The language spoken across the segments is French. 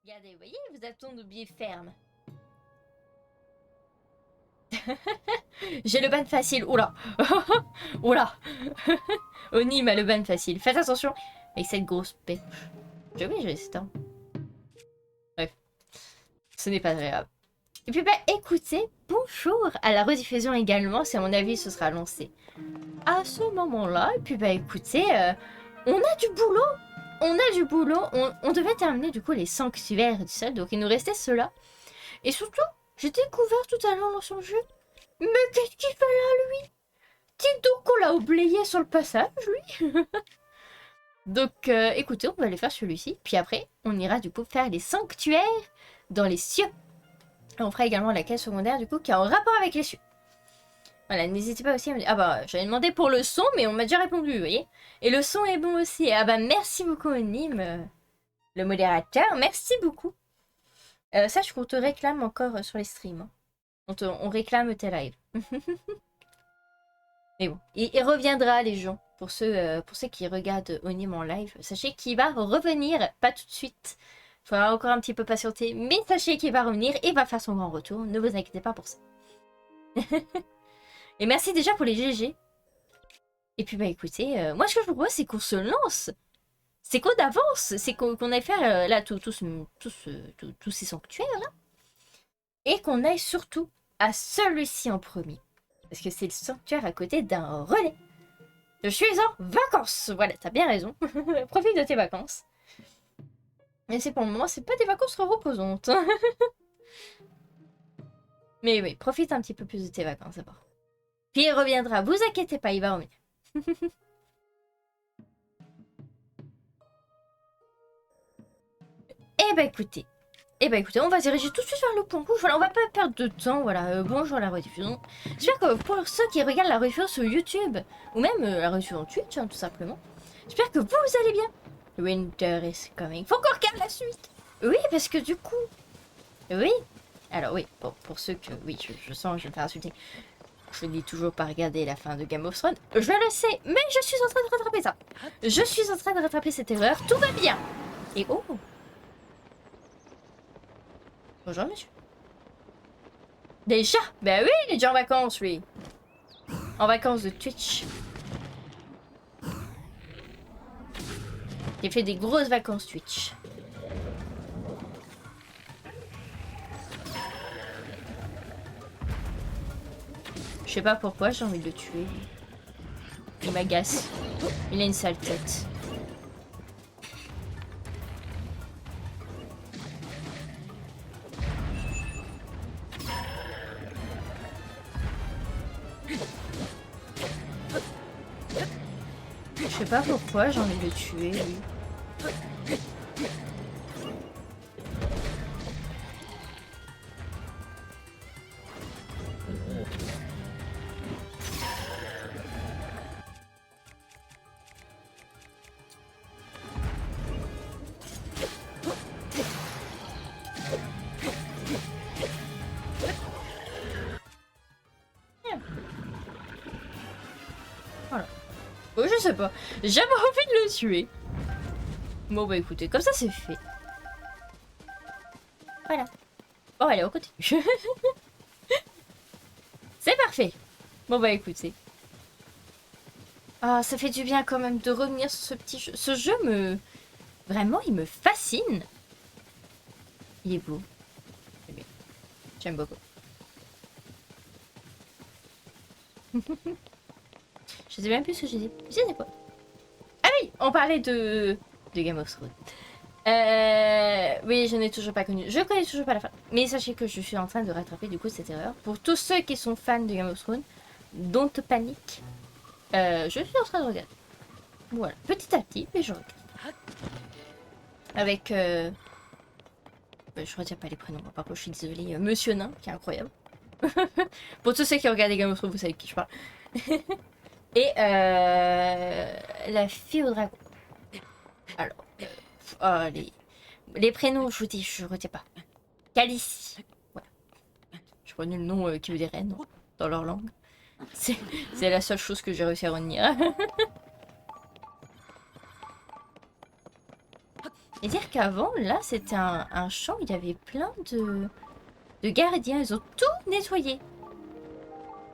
Regardez, vous voyez, vous attendez de biais ferme. J'ai le ban facile. Oula. Oula. Onim a le ban facile. Faites attention avec cette grosse pêche. Oui, j'ai laissé temps. Bref. Ce n'est pas très grave. Et puis bah écoutez, bonjour à la rediffusion également, si à mon avis ce sera lancé à ce moment-là. Et puis bah écoutez, on a du boulot. On a du boulot. On devait terminer du coup les sanctuaires du sol, donc il nous restait cela. Et surtout, j'ai découvert tout à l'heure dans son jeu. Mais qu'est-ce qu'il fait là, lui? Dis donc qu'on l'a oublié sur le passage, lui. Donc écoutez, on va aller faire celui-ci. Puis après, on ira du coup faire les sanctuaires dans les cieux. Et on fera également la quête secondaire du coup qui est en rapport avec les cieux. Voilà, n'hésitez pas aussi à me dire... Ah bah, j'avais demandé pour le son, mais on m'a déjà répondu, vous voyez. Et le son est bon aussi. Ah bah, merci beaucoup, Onim, le modérateur. Merci beaucoup. Sache qu'on te réclame encore sur les streams. Hein. On réclame tes lives. Mais bon, il reviendra, les gens. Pour ceux qui regardent Onim en live, sachez qu'il va revenir, pas tout de suite. Il faudra encore un petit peu patienter, mais sachez qu'il va revenir et va faire son grand retour. Ne vous inquiétez pas pour ça. Et merci déjà pour les GG. Et puis bah écoutez, moi ce que je vous propose c'est qu'on se lance. C'est qu'on avance. C'est qu'on aille faire là tous ces sanctuaires là. Et qu'on aille surtout à celui-ci en premier. Parce que c'est le sanctuaire à côté d'un relais. Je suis en vacances. Voilà, t'as bien raison. Profite de tes vacances. Mais c'est pour le moment, c'est pas des vacances reposantes. Mais oui, profite un petit peu plus de tes vacances d'abord. Puis il reviendra, vous inquiétez pas, il va revenir. Eh ben écoutez, on va se diriger tout de suite vers le pont rouge. Voilà, on va pas perdre de temps. Voilà, bonjour la rediffusion. J'espère que pour ceux qui regardent la rediffusion sur YouTube, ou même la rediffusion Twitch, hein, tout simplement, j'espère que vous allez bien. Winter is coming. Faut qu'on regarde la suite. Oui, parce que du coup... Oui. Alors oui, pour ceux que... Oui, je sens, je vais me faire insulter. Je n'ai toujours pas regardé la fin de Game of Thrones. Je le sais, mais je suis en train de rattraper ça. Je suis en train de rattraper cette erreur. Tout va bien. Et oh. Bonjour, monsieur. Déjà? Ben oui, il est déjà en vacances, lui. En vacances de Twitch. J'ai fait des grosses vacances Twitch. Je sais pas pourquoi, j'ai envie de le tuer. Il m'agace. Il a une sale tête. Je sais pas pourquoi, j'ai envie de le tuer, lui. Voilà. Bon, je sais pas. J'avais envie de le tuer. Bon, bah écoutez, comme ça c'est fait. Voilà. Bon, allez, on continue. C'est parfait. Bon, bah écoutez. Ah, ça fait du bien quand même de revenir sur ce petit jeu. Ce jeu me... Vraiment, il me fascine. Il est beau. C'est bien. J'aime beaucoup. Je sais même plus ce que j'ai dit. Je sais quoi. Ah oui, on parlait de Game of Thrones. Oui, je n'ai toujours pas connu. Je connais toujours pas la fin. Mais sachez que je suis en train de rattraper du coup cette erreur. Pour tous ceux qui sont fans de Game of Thrones, don't panique. Je suis en train de regarder. Voilà, petit à petit, mais je regarde. Avec... je retiens pas les prénoms, par contre je suis désolée. Monsieur Nain, qui est incroyable. Pour tous ceux qui regardent Game of Thrones, vous savez de qui je parle. Et la fille au dragon. Alors, oh, les prénoms, je vous dis, je retiens pas. Calici. Voilà. Je connais le nom qui veut dire reine dans leur langue. C'est la seule chose que j'ai réussi à retenir. Et dire qu'avant, là, c'était un champ, il y avait plein de gardiens. Ils ont tout nettoyé.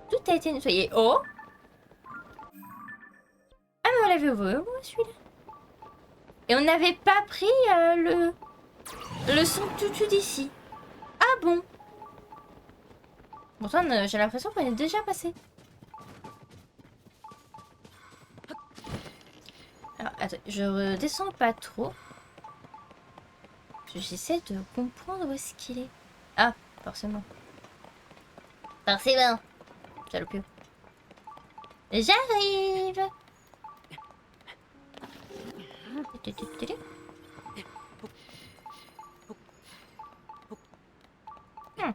Tout a été nettoyé. Oh! Ah, mais on l'avait ouvert, moi, celui-là. Et on n'avait pas pris le sanctuaire d'ici. Ah bon? Pourtant, j'ai l'impression qu'on est déjà passé. Alors, attends, je redescends pas trop. J'essaie de comprendre où est-ce qu'il est. Ah, forcément. Forcément. Salope. J'arrive. Hmm.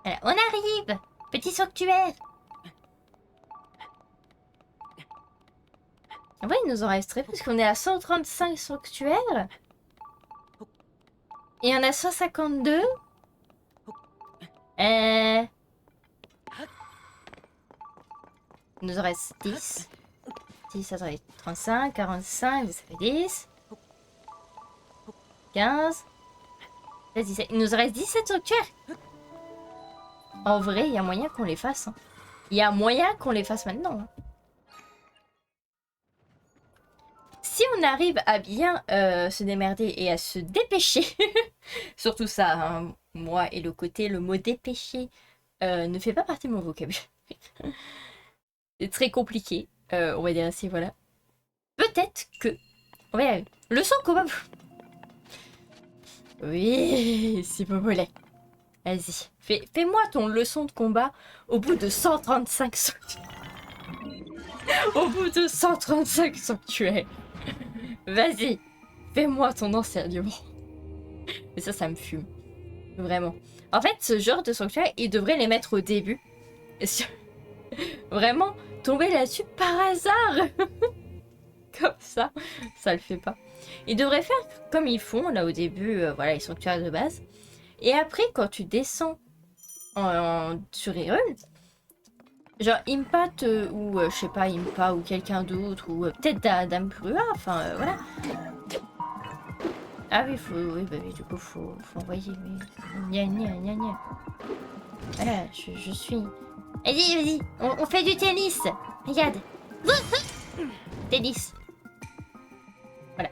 Alors, on arrive. Petit sanctuaire. En vrai, il nous en reste très peu parce qu'on est à 135 sanctuaires. Et on a 152. Il nous en reste 10. 10, ça fait 35, 45, ça fait 10. 15. 17. Il nous en reste 17 sanctuaires. En vrai, il y a moyen qu'on les fasse. Hein. Il y a moyen qu'on les fasse maintenant. Hein. Si on arrive à bien se démerder et à se dépêcher, surtout ça, hein, moi et le mot dépêcher ne fait pas partie de mon vocabulaire. C'est très compliqué, on va dire ainsi, voilà. Peut-être que... On va y arriver. Le son combat. Oui, si vous voulez. Vas-y, fais-moi ton leçon de combat au bout de 135 sanctuaires. Au bout de 135 sanctuaires. Vas-y, fais-moi ton enseignement. Mais ça me fume. Vraiment. En fait, ce genre de sanctuaire, ils devraient les mettre au début. Vraiment, tomber là-dessus par hasard. Comme ça le fait pas. Ils devraient faire comme ils font là au début, voilà, les sanctuaires de base. Et après, quand tu descends sur Hyrule, genre Impact ou je sais pas, Impa ou quelqu'un d'autre, ou peut-être Dame Plua, enfin voilà. Ah oui, oui, bah oui, du coup, faut envoyer. Mais... Gna. Voilà, je suis. Vas-y, on fait du tennis. Regarde. Tennis. Voilà.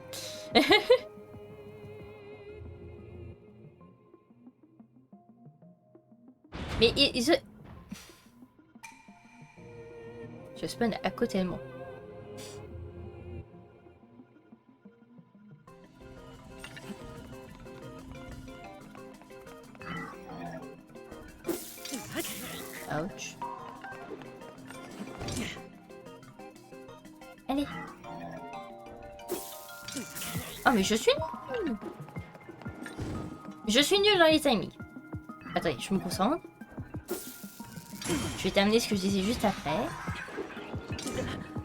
Mais je spawn à côté de moi. Ouch. Allez. Oh, mais je suis nulle. Je suis nulle dans les timings. Attendez, je me concentre. Je vais terminer ce que je disais juste après.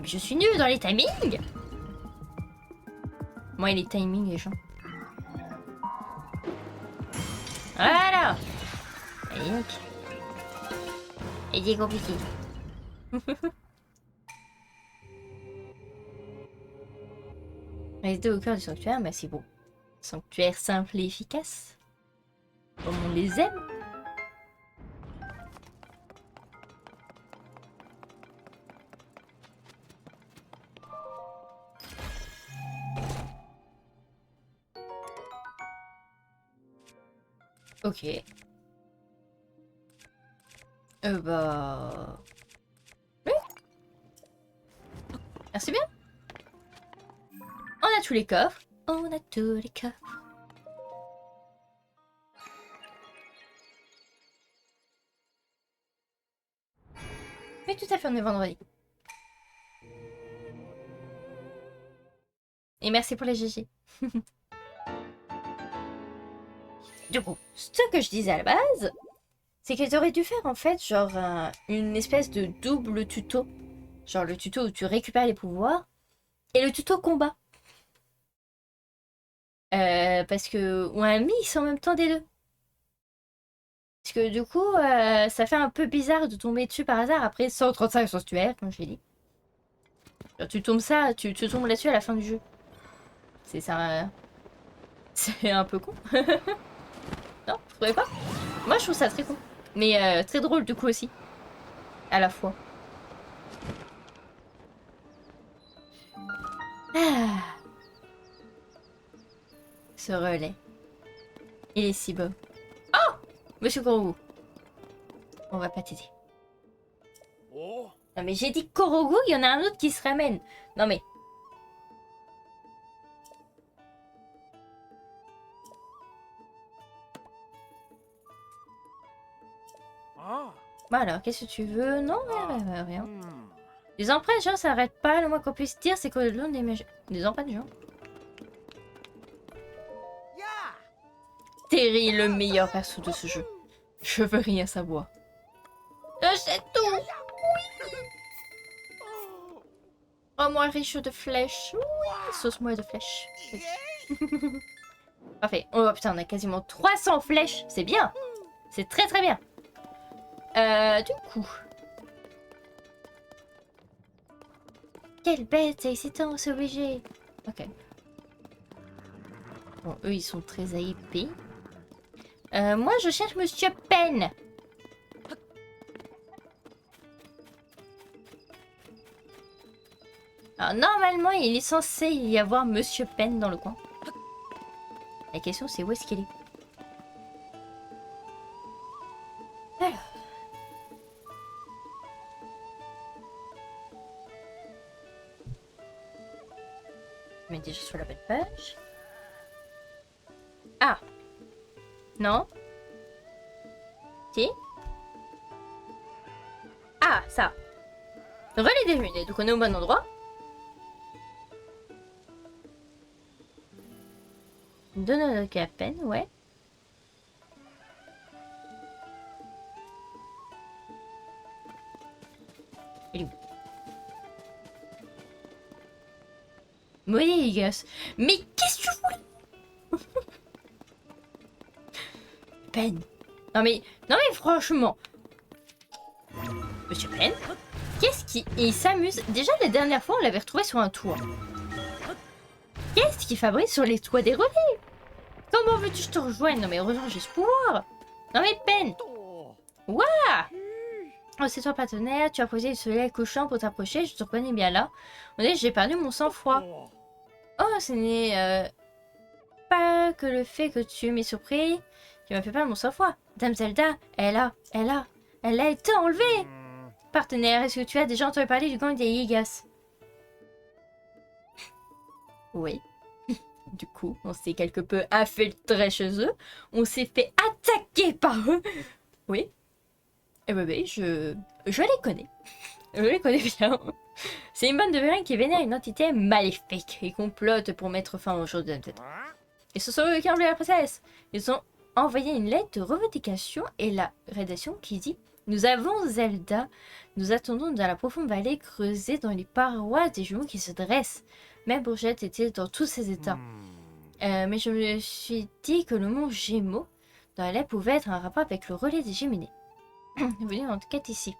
Mais je suis nulle dans les timings. Moi et les timings, les gens. Voilà. Allez, donc. Et c'est compliqué. Rester au cœur du sanctuaire, mais c'est beau. Sanctuaire simple et efficace. Comme on les aime. Ok. Bah... Oui. Merci bien. On a tous les coffres. On a tous les coffres. Oui, tout à fait, on est vendredi. Et merci pour les GG. Du coup, ce que je disais à la base, c'est qu'ils auraient dû faire en fait genre une espèce de double tuto. Genre le tuto où tu récupères les pouvoirs et le tuto combat. Parce que... Ou un mix en même temps des deux. Parce que du coup, ça fait un peu bizarre de tomber dessus par hasard après 135 sanctuaires, comme je l'ai dit. Genre, tu tombes là-dessus à la fin du jeu. C'est ça. C'est un peu con. Non, vous trouvez pas? Moi, je trouve ça très con. Mais très drôle du coup aussi. À la fois. Ah, ce relais. Il est si beau. Oh, Monsieur Korogu. On va pas t'aider. Non mais j'ai dit Korogu, il y en a un autre qui se ramène. Non mais... Bah alors, qu'est-ce que tu veux? Non, rien. Les empreintes, genre, ça arrête pas. Le moins qu'on puisse dire, c'est que le long des empreintes, genre. Terry, le meilleur perso de ce jeu. Je veux rien savoir. C'est tout. Rends-moi riche de flèches. Oui, sauce-moi de flèches. Parfait. Oh putain, on a quasiment 300 flèches. C'est bien. C'est très très bien. Du coup... Quelle bête excitant ce obligé. Ok. Bon, eux, ils sont très hypés. Moi, je cherche Monsieur Penn. Alors, normalement, il est censé y avoir Monsieur Penn dans le coin. La question, c'est où est-ce qu'il est? Alors. Mais déjà sur la bonne page. Ah. Non. Si. Ah, ça. Relais des ruines. Donc on est au bon endroit. Donne à peine, ouais. Il est où? Maudit les gosses. Mais qu'est-ce que tu fous? Penn. Non mais franchement. Monsieur Penn, qu'est-ce qui... Il s'amuse. Déjà la dernière fois on l'avait retrouvé sur un toit. Qu'est-ce qu'il fabrique sur les toits des relais? Comment veux-tu que je te rejoigne? Non mais heureusement j'ai ce pouvoir. Non mais Penn. Ouah. Oh, c'est toi partenaire, tu as posé le soleil couchant pour t'approcher, je te reconnais bien là. On dirait que j'ai perdu mon sang-froid. Oh, ce n'est pas que le fait que tu m'aies surpris qui m'a fait perdre mon sang-froid. Dame Zelda, elle a été enlevée. Partenaire, est-ce que tu as déjà entendu parler du gang des Yigas? Oui. Du coup, on s'est quelque peu infiltré chez eux. On s'est fait attaquer par eux. Oui. Et oui, je les connais. Je les connais bien. C'est une bande de vérins qui vénère une entité maléfique et complote pour mettre fin au jour de Dame Zelda. Et ce sont eux qui ont enlevé la princesse. Ils ont envoyé une lettre de revendication et la rédaction qui dit: nous avons Zelda, nous attendons dans la profonde vallée creusée dans les parois des jumeaux qui se dressent. Même Bourgette était dans tous ses états. Mais je me suis dit que le mot Gémeaux dans la lettre pouvait être un rapport avec le relais des Géminées. Venez en quête ici.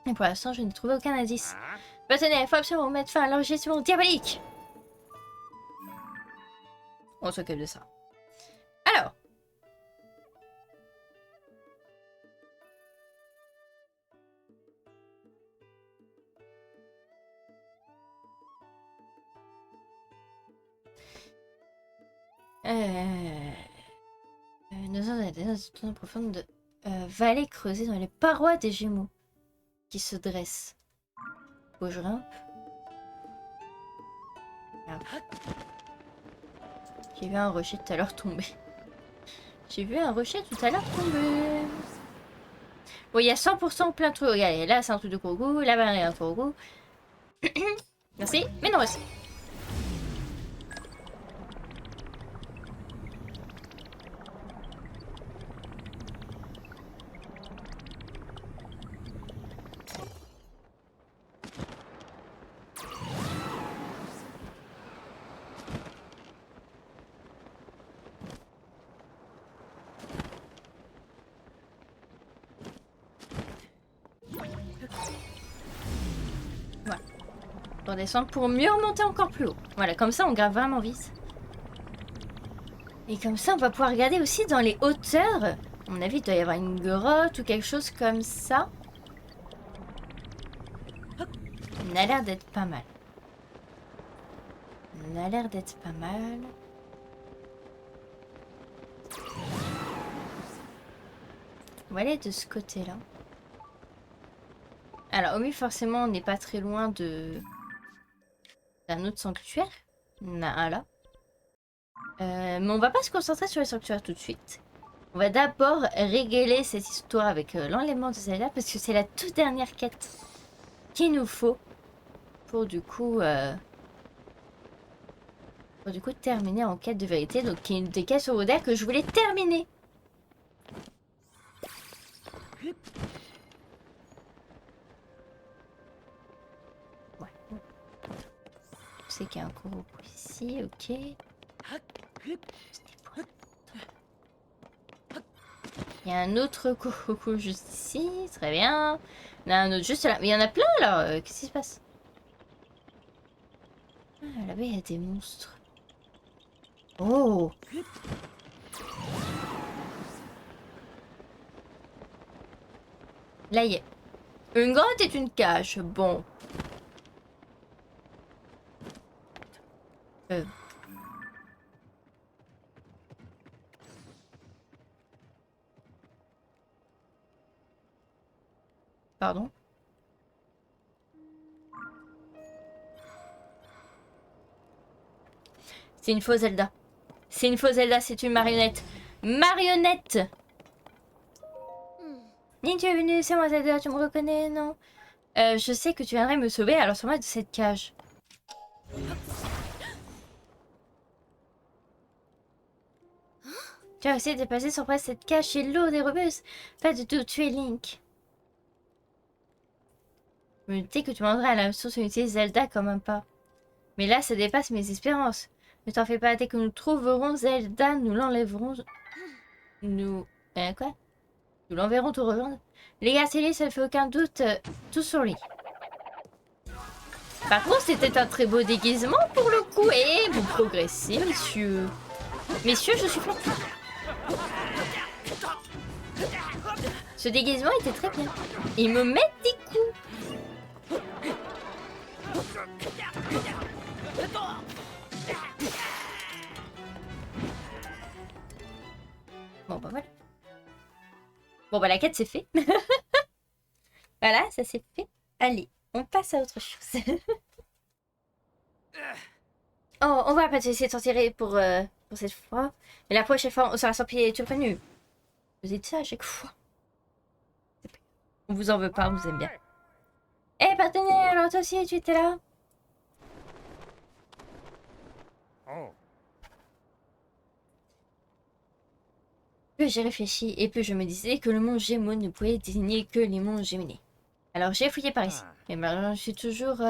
Et pour l'instant, je n'ai trouvé aucun indice. Partenaire, il faut absolument mettre fin à l'enregistrement diabolique. On s'occupe de ça. Alors. Nous sommes dans une zone profonde de vallée creusée dans les parois des Gémeaux qui se dressent. Faut que je grimpe. J'ai vu un rocher tout à l'heure tomber. J'ai vu un rocher tout à l'heure tomber. Bon, il y a 100% plein de trucs. Regardez, là c'est un truc de Korogu, là-bas il y a un Korogu. Merci, mais non, merci. On redescend pour mieux remonter encore plus haut. Voilà, comme ça on grave vraiment vite. Et comme ça on va pouvoir regarder aussi dans les hauteurs. À mon avis il doit y avoir une grotte ou quelque chose comme ça. On a l'air d'être pas mal. On a l'air d'être pas mal. On va aller de ce côté-là. Alors oui, forcément, on n'est pas très loin d'un autre sanctuaire. On a un là. Mais on va pas se concentrer sur les sanctuaires tout de suite. On va d'abord régler cette histoire avec l'enlèvement de Zelda parce que c'est la toute dernière quête qu'il nous faut pour du coup terminer en quête de vérité. Donc qui est une des quêtes secondaires que je voulais terminer. Ouais. Je sais qu'il y a un Koroku ici, ok. Il y a un autre Koroku juste ici, très bien. Il y en a un autre juste là. Mais il y en a plein là, qu'est-ce qui se passe? Ah, là-bas il y a des monstres. Oh! Là, il y a une grotte est une cage. Bon. Pardon? C'est une fausse Zelda. C'est une fausse Zelda, c'est une marionnette. Marionnette! Ni tu es venu, c'est moi Zelda, tu me reconnais, non? Je sais que tu viendrais me sauver, alors sors-moi de cette cage. Tu as essayé de passer sur place cette cage, c'est lourd et robuste. Pas du tout, tu es Link. Je me disais que tu demanderais à la source d'utiliser Zelda comme un pas. Mais là, ça dépasse mes espérances. Ne t'en fais pas, dès que nous trouverons Zelda, nous l'enlèverons. Nous... quoi? Nous l'enverrons tout rejoindre. Les gars, c'est lui, ça ne fait aucun doute. Tout sur lui. Par contre, c'était un très beau déguisement pour le coup. Et vous progressez, messieurs. Messieurs, je suis flattée. Ce déguisement était très bien. Ils me mettent des coups. Bon, bah voilà. Bon, bah la quête, c'est fait. Voilà, ça c'est fait. Allez, on passe à autre chose. Oh, on va pas essayer de s'en tirer pour cette fois. Mais la prochaine fois, on sera sans pied, tu es prévenu. Vous dites ça à chaque fois. On vous en veut pas, on vous aime bien. Eh partenaire, alors toi aussi, tu étais là? Plus j'ai réfléchi et plus je me disais que le mont Gémeaux ne pouvait désigner que les monts Géminés. Alors j'ai fouillé par ici. Mais maintenant je suis toujours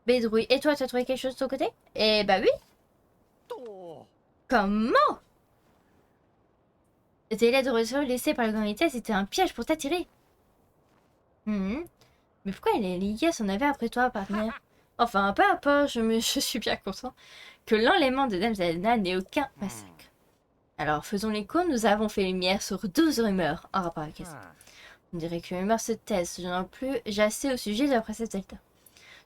bédrouille. Et toi, tu as trouvé quelque chose de ton côté? Eh bah oui. Comment? Tes lettres de ressort laissées par le grand Vitesse c'était un piège pour t'attirer. Mais pourquoi il est lié à son affaire après toi, partenaire? Enfin, peu importe, je suis bien content que l'enlèvement de Dame Zelda n'ait aucun massacre. Alors, faisons les cours, nous avons fait lumière sur 12 rumeurs en rapport avec ça. On dirait que les rumeurs se taisent, je n'en plus assez au sujet de la princesse Zelda.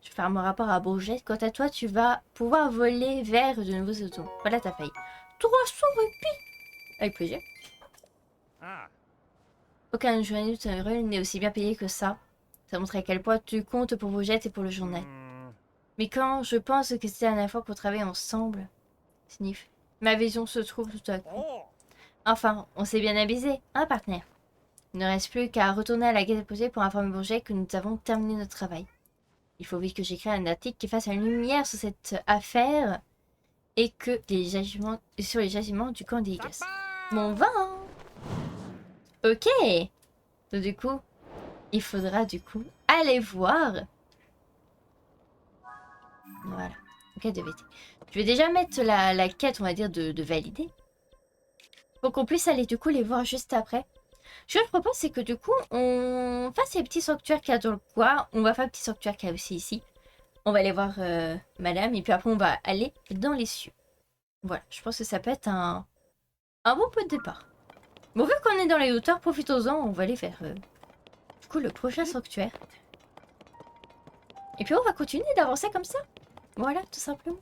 Je vais faire mon rapport à Bourgette. Quant à toi, tu vas pouvoir voler vers de nouveaux autos. Voilà ta faille. 300 roupies! Avec plaisir. Aucun journaliste n'est aussi bien payé que ça. Ça montre à quel point tu comptes pour Bourgette et pour le journal. Mais quand je pense que c'était la dernière fois qu'on travaillait ensemble... Sniff. Ma vision se trouve tout à coup. Enfin, on s'est bien avisé, hein, partenaire? Il ne reste plus qu'à retourner à la gazette posée pour informer Bourget que nous avons terminé notre travail. Il faut vite que j'écris un article qui fasse la lumière sur cette affaire et que sur les gisements du camp des Igas. Bon vent! Ok! Donc du coup, il faudra du coup aller voir. Voilà. Quête de VT. Je vais déjà mettre la quête, on va dire, de valider. Pour qu'on puisse aller du coup les voir juste après. Ce que je propose, c'est que du coup, on fasse les petits sanctuaires qu'il y a dans le coin. On va faire un petit sanctuaire qu'il y a aussi ici. On va aller voir madame et puis après on va aller dans les cieux. Voilà, je pense que ça peut être un bon point de départ. Bon, vu qu'on est dans les hauteurs, profitons-en, on va aller vers du coup le prochain sanctuaire. Et puis on va continuer d'avancer comme ça. Voilà, tout simplement.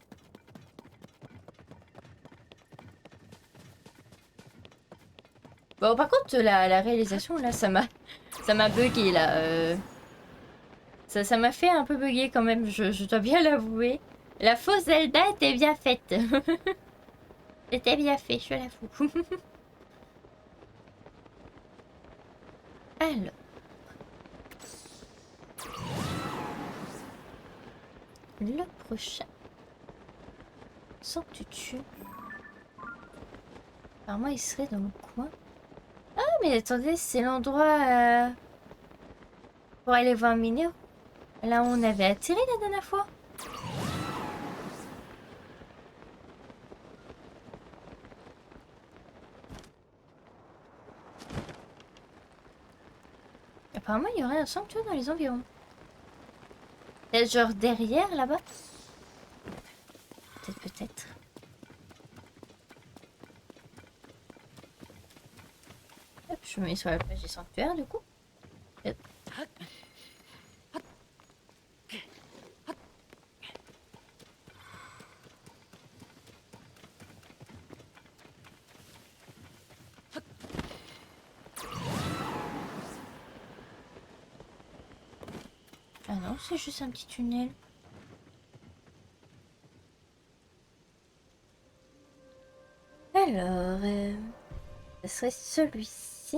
Bon, par contre, la réalisation, là, ça m'a bugué, là. Ça m'a fait un peu bugger quand même, je dois bien l'avouer. La fausse Zelda était bien faite. C'était bien fait, je l'avoue. Alors, le prochain. Sanctuaire. Apparemment, il serait dans le coin. Ah, mais attendez, c'est l'endroit pour aller voir Mineur. Là où on avait atterri la dernière fois. Apparemment, il y aurait un sanctuaire dans les environs. Peut-être genre derrière, là-bas. Peut-être. Hop, je me mets sur la page des sanctuaires, du coup. Hop. Ah non, c'est juste un petit tunnel. Alors, ce serait celui-ci.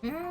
Hmm.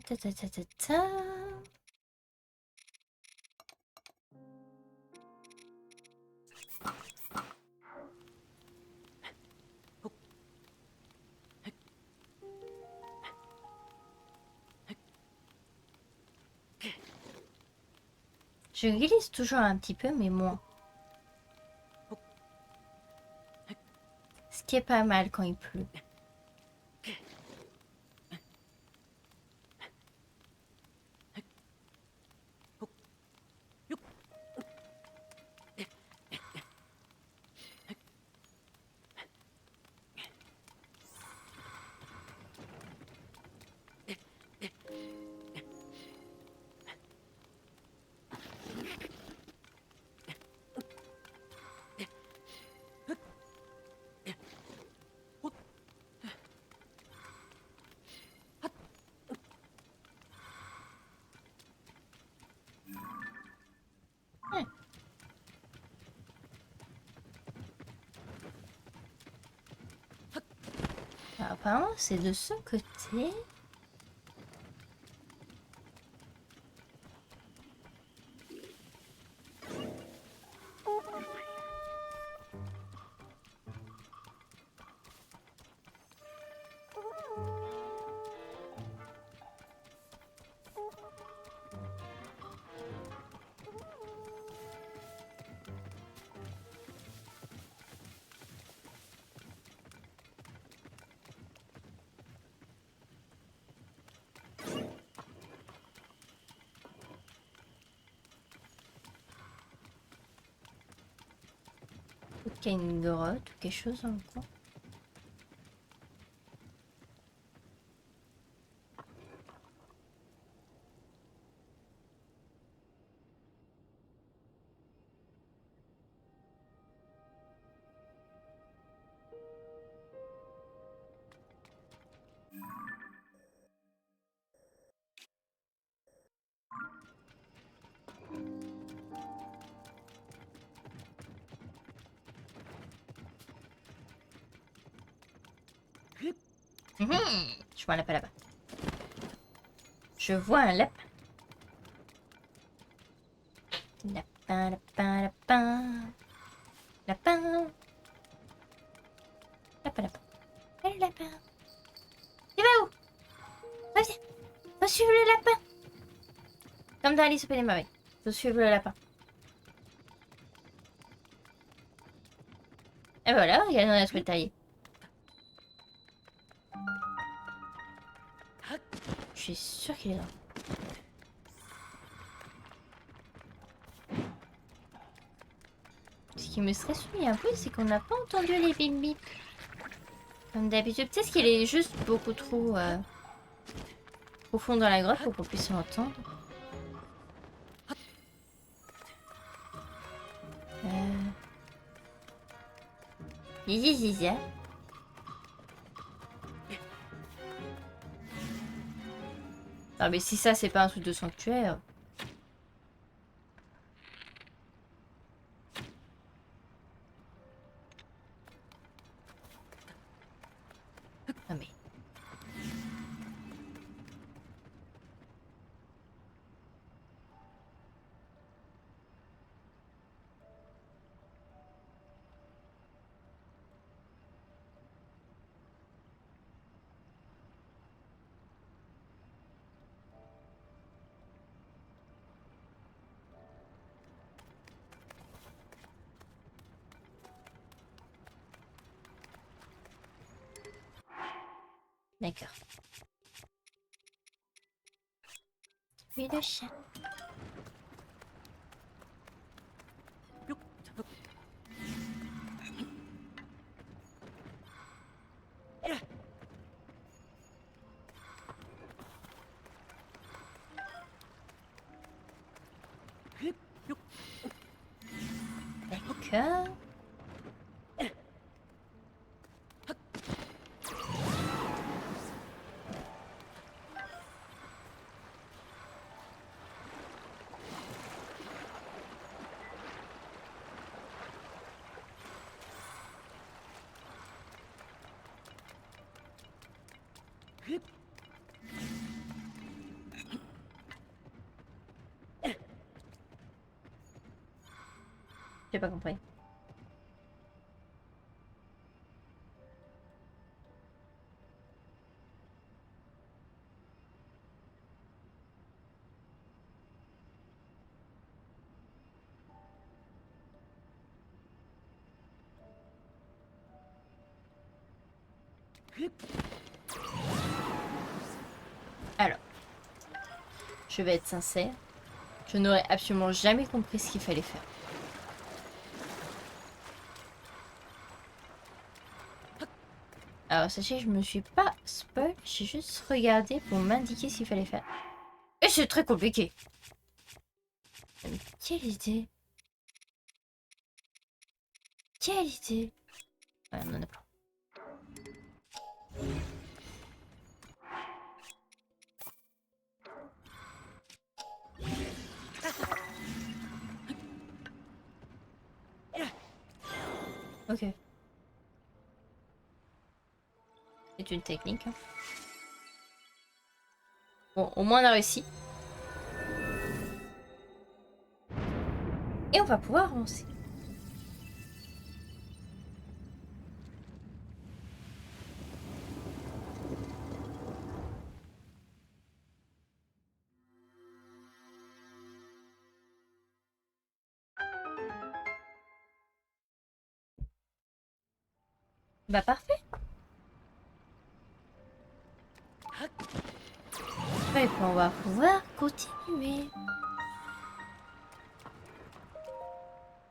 Ta ta ta ta ta. Je glisse toujours un petit peu, mais moins. Ce qui est pas mal quand il pleut. Apparemment, c'est de ce côté. Il y a une grotte ou quelque chose encore. Je vois un lapin là-bas. Je vois un lapin. Lapin, lapin, lapin. Lapin. Lapin, lapin. Allez, lapin. Tu vas où? Vas-y. Faut suivre le lapin. Comme dans Alice au Pays des Merveilles. Faut suivre le lapin. Et voilà, il y a un truc taillé. Je suis sûre qu'il est là. Ce qui me stresse un peu, c'est qu'on n'a pas entendu les bip bip. Comme d'habitude. Peut-être qu'il est juste beaucoup trop profond dans la grotte pour qu'on puisse l'entendre. Zizi zizi. Ah mais si ça c'est pas un truc de sanctuaire. Ah mais. D'accord. Puis le chat. D'accord. J'ai pas compris. Alors, je vais être sincère. Je n'aurais absolument jamais compris ce qu'il fallait faire. Alors sachez, je me suis pas spoil, j'ai juste regardé pour m'indiquer ce qu'il fallait faire. Et c'est très compliqué. Mais quelle idée. Quelle idée. Ouais, on en a pas. Ok. C'est une technique. Hein. Bon, au moins on a réussi. Et on va pouvoir avancer. Bah parfait. Et puis on va pouvoir continuer.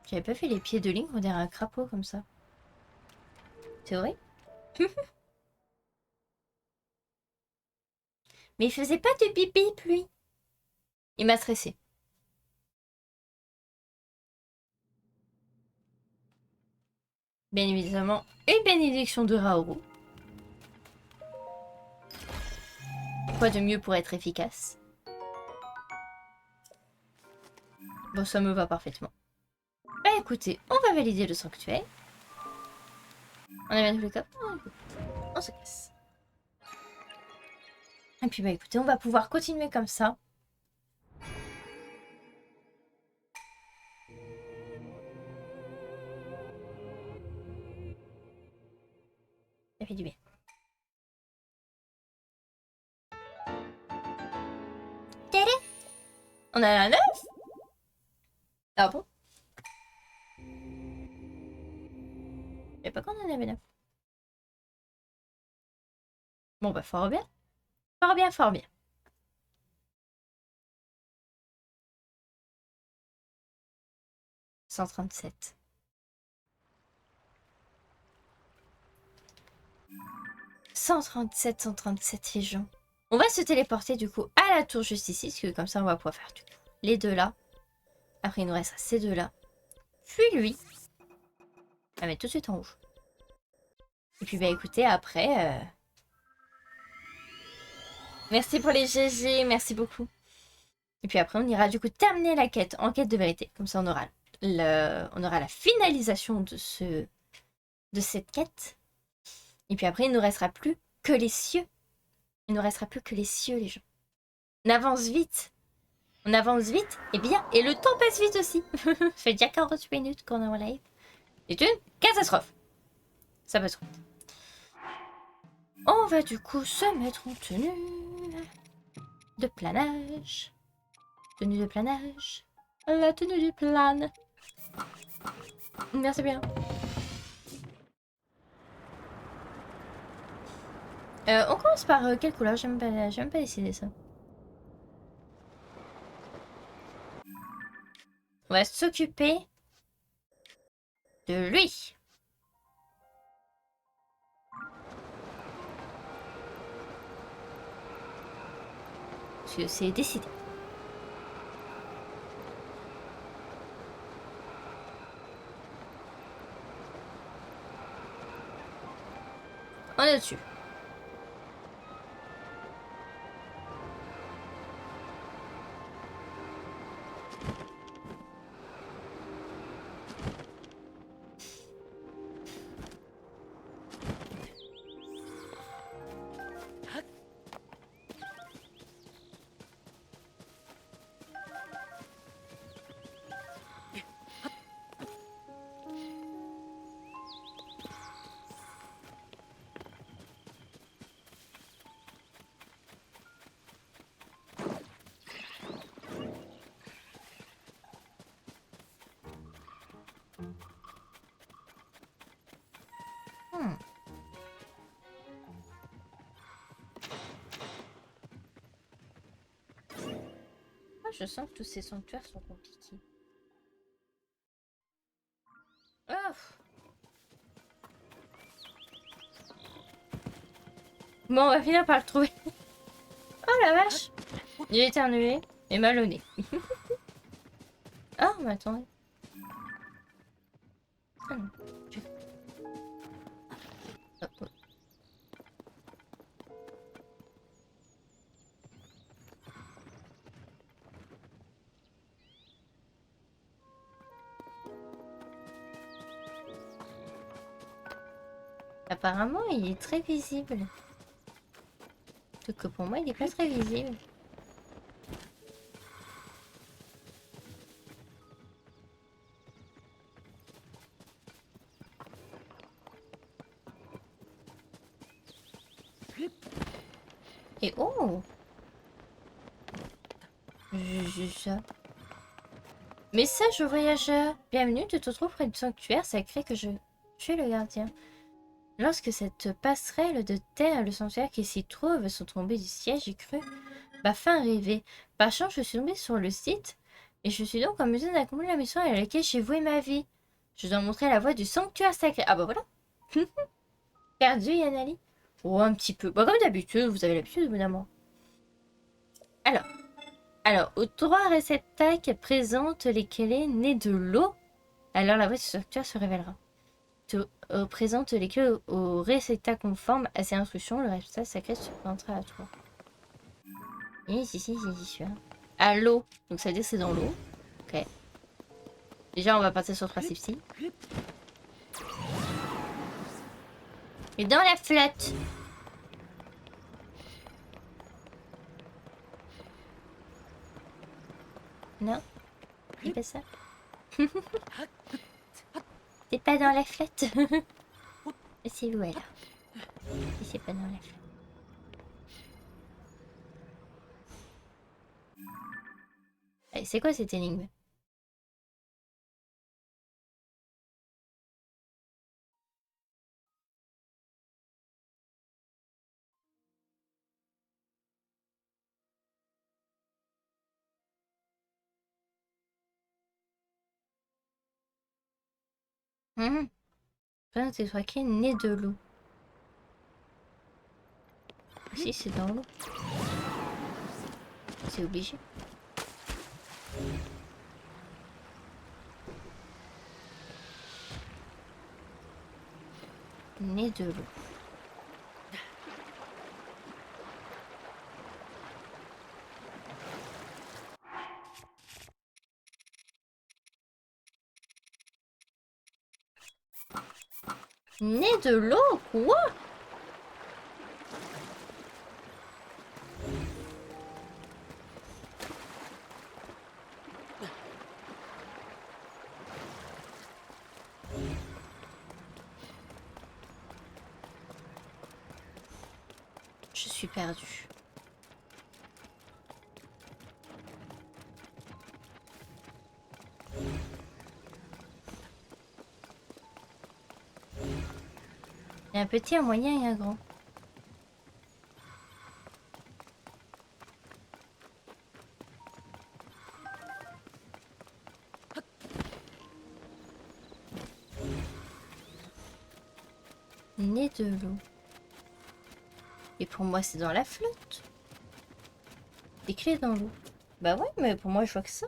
J'avais pas fait les pieds de Link, on dirait un crapaud comme ça. C'est vrai? Mais il faisait pas de pipi, lui. Il m'a stressé. Bien évidemment, une bénédiction de Raoru. Quoi de mieux pour être efficace? Bon, ça me va parfaitement. Bah écoutez, on va valider le sanctuaire. On a bien tous les coffres. On se casse. Et puis bah écoutez, on va pouvoir continuer comme ça. Ça fait du bien. Tadam! On a un 9. Ah bon? Je savais pas qu'on en avait 9. Bon bah fort bien. Fort bien, fort bien. 137. 137 les gens. On va se téléporter du coup à la tour juste ici, parce que comme ça on va pouvoir faire du coup les deux là. Après il nous restera ces deux là. Puis lui. On va mettre tout de suite en haut. Et puis bah écoutez, après... Merci pour les GG, merci beaucoup. Et puis après on ira du coup terminer la quête, en quête de vérité. Comme ça on aura la finalisation de cette quête. Et puis après il ne nous restera plus que les cieux. Il ne nous restera plus que les cieux les gens. On avance vite. On avance vite et bien. Et le temps passe vite aussi. Ça fait déjà 48 minutes qu'on est en live. C'est une catastrophe. Ça passe trop. On va du coup se mettre en tenue de planage. Tenue de planage. La tenue du plane. Merci bien. On commence par quelle couleur? J'aime pas décider ça. On va s'occuper de lui. Parce que c'est décidé. On est dessus. Je sens que tous ces sanctuaires sont compliqués. Oh. Bon, on va finir par le trouver. Oh la vache! J'ai éternué et mal au nez. Ah, mais attendez. Ah non. Hop, hop. Apparemment, il est très visible. Sauf que pour moi, il est pas très visible. Et oh! Juste ça. Message au voyageur. Bienvenue, tu te trouves près du sanctuaire sacré que je suis le gardien. Lorsque cette passerelle de terre, le sanctuaire qui s'y trouve, sont tombés du ciel, j'ai cru ma fin rêver. Par chance, je suis tombée sur le site et je suis donc en mesure d'accomplir la mission à laquelle j'ai voué ma vie. Je dois montrer la voie du sanctuaire sacré. Ah bah voilà. Perdu, Yanali? Oh, un petit peu. Bah comme d'habitude, vous avez l'habitude, évidemment. Alors. Au droit réceptacle présente les clés nées de l'eau. Alors la voie du sanctuaire se révélera. Présente les clés au réceptacle conforme à ces instructions. Le réceptacle sacré se présentera à toi. Et si, j'y suis. À l'eau. Donc ça veut dire que c'est dans l'eau. Ok. Déjà, on va partir sur ce principe-ci. Et dans la flotte. Non, dis pas ça. C'est pas dans la flotte. C'est où elle? Et c'est pas dans la flotte. Allez, c'est quoi cette énigme? C'est marqué nez de l'eau. Si, c'est dans l'eau. C'est obligé. Nez de l'eau. Nez de l'eau? Quoi? Je suis perdue. Il y a un petit, un moyen et un grand. Nez de l'eau. Et pour moi, c'est dans la flotte. Écrit dans l'eau. Bah ouais, mais pour moi, je vois que ça.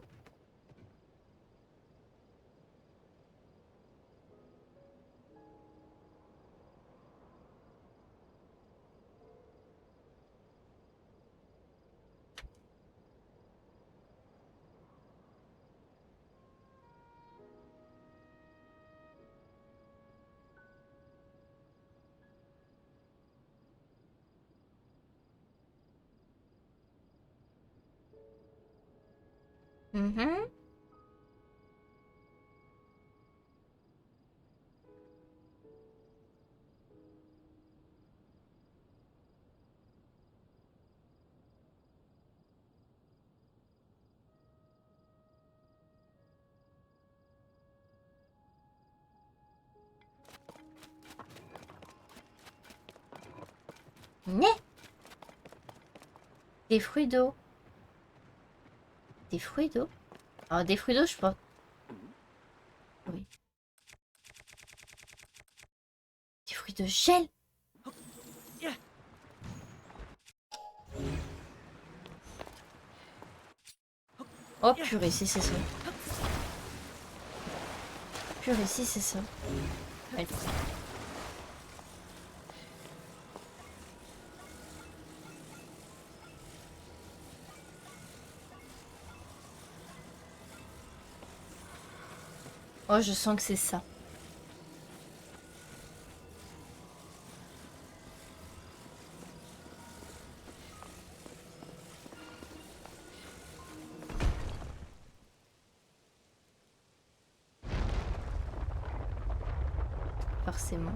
Mhm. Nez. Des fruits d'eau. Des fruits d'eau? Alors, des fruits d'eau, je pense. Oui. Des fruits de gel. Oh purée, si c'est ça. Purée, si c'est ça. Allez. Oh, je sens que c'est ça. forcément.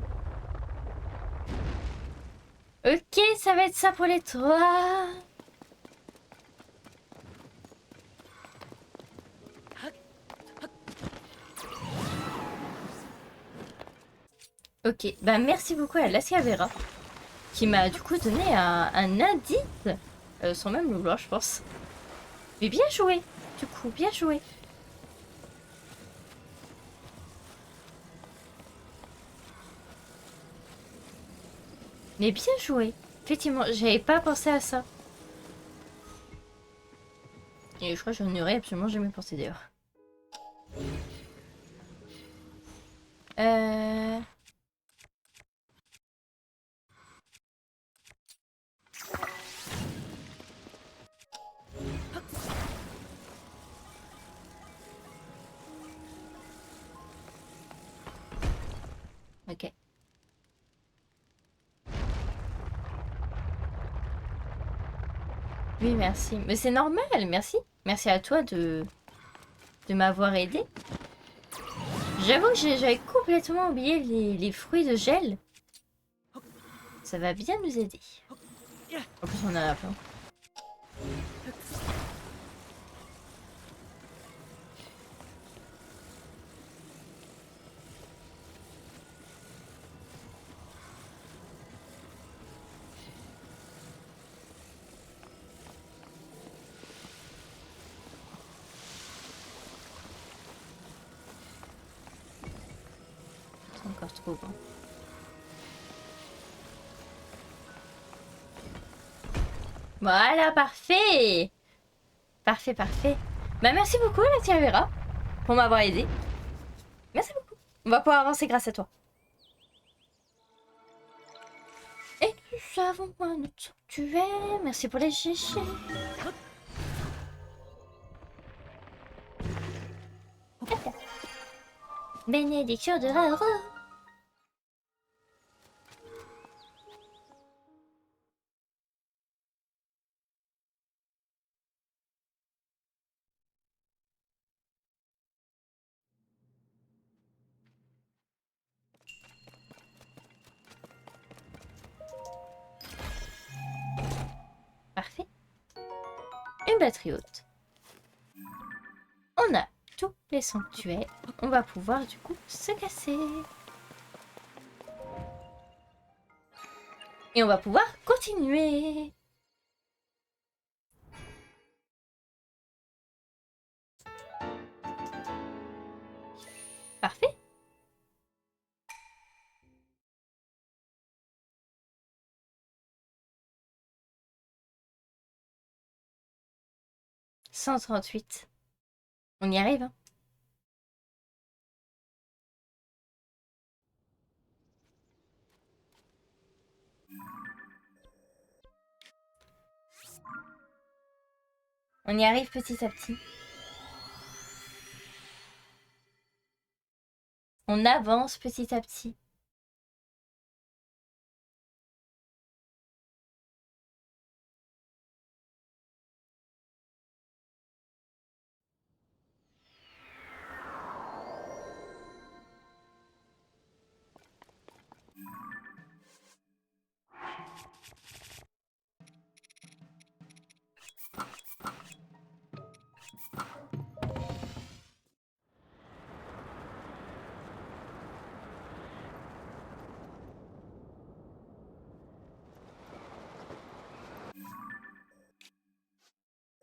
Ok, ça va être ça pour les 3. Ok, bah merci beaucoup à Lassia Vera qui m'a du coup donné un indice, sans même le vouloir je pense. Mais bien joué, du coup, bien joué. Mais bien joué. Effectivement, j'avais pas pensé à ça. Et je crois que j'en aurais absolument jamais pensé d'ailleurs. Euh... Ok. Oui, merci. Mais c'est normal, merci. Merci à toi de m'avoir aidé. J'avoue que j'avais complètement oublié les fruits de gel. Ça va bien nous aider. En plus, on en a plein. C'est encore trop bon. Voilà, parfait. Parfait, parfait. Bah merci beaucoup, la tia Vera, pour m'avoir aidé. Merci beaucoup. On va pouvoir avancer grâce à toi. Et nous avons un autre sanctuaire. Merci pour les GG. Bénédiction de Raro. Parfait. Une batterie haute. On a tous les sanctuaires. On va pouvoir du coup se casser. Et on va pouvoir continuer. Parfait. « 138. On y arrive, hein. On y arrive petit à petit. On avance petit à petit.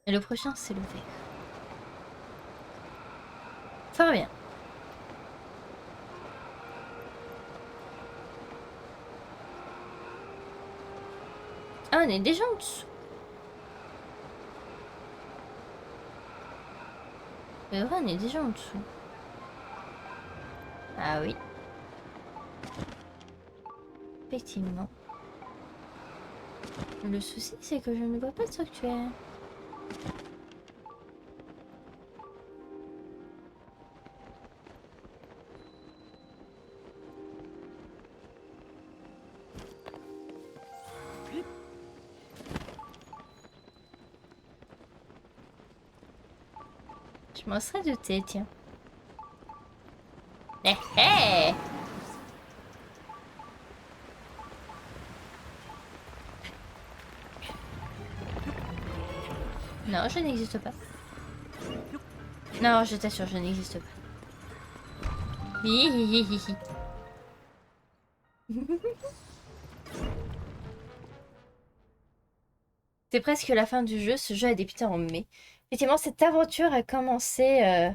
Et le prochain, c'est le vert. Fort bien. Ah, on est déjà en dessous. C'est vrai, on est déjà en dessous. Ah oui. Effectivement. Le souci, c'est que je ne vois pas de sanctuaire. Je m'en serais douté, tiens. Hé hé! Non, je n'existe pas. Non, je t'assure, je n'existe pas. Hihihihi. C'est presque la fin du jeu. Ce jeu a débuté en mai. Effectivement, cette aventure a commencé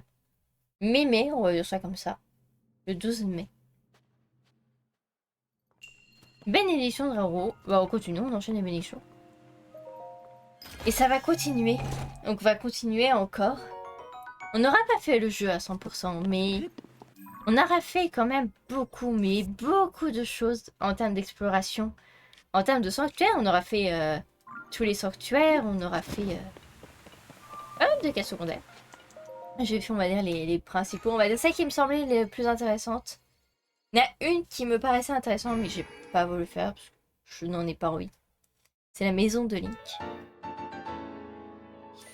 mi-mai, on va dire ça comme ça. Le 12 mai. Bénédiction de Raro. Bah, on continue, on enchaîne les bénédictions. Et ça va continuer. Donc, on va continuer encore. On n'aura pas fait le jeu à 100%, mais on aura fait quand même beaucoup, mais beaucoup de choses en termes d'exploration. En termes de sanctuaires, on aura fait tous les sanctuaires, on aura fait pas mal de quêtes secondaires. J'ai fait, on va dire, les principaux. On va dire celles qui me semblaient les plus intéressantes. Il y en a une qui me paraissait intéressante, mais j'ai pas voulu le faire parce que je n'en ai pas envie. C'est la maison de Link.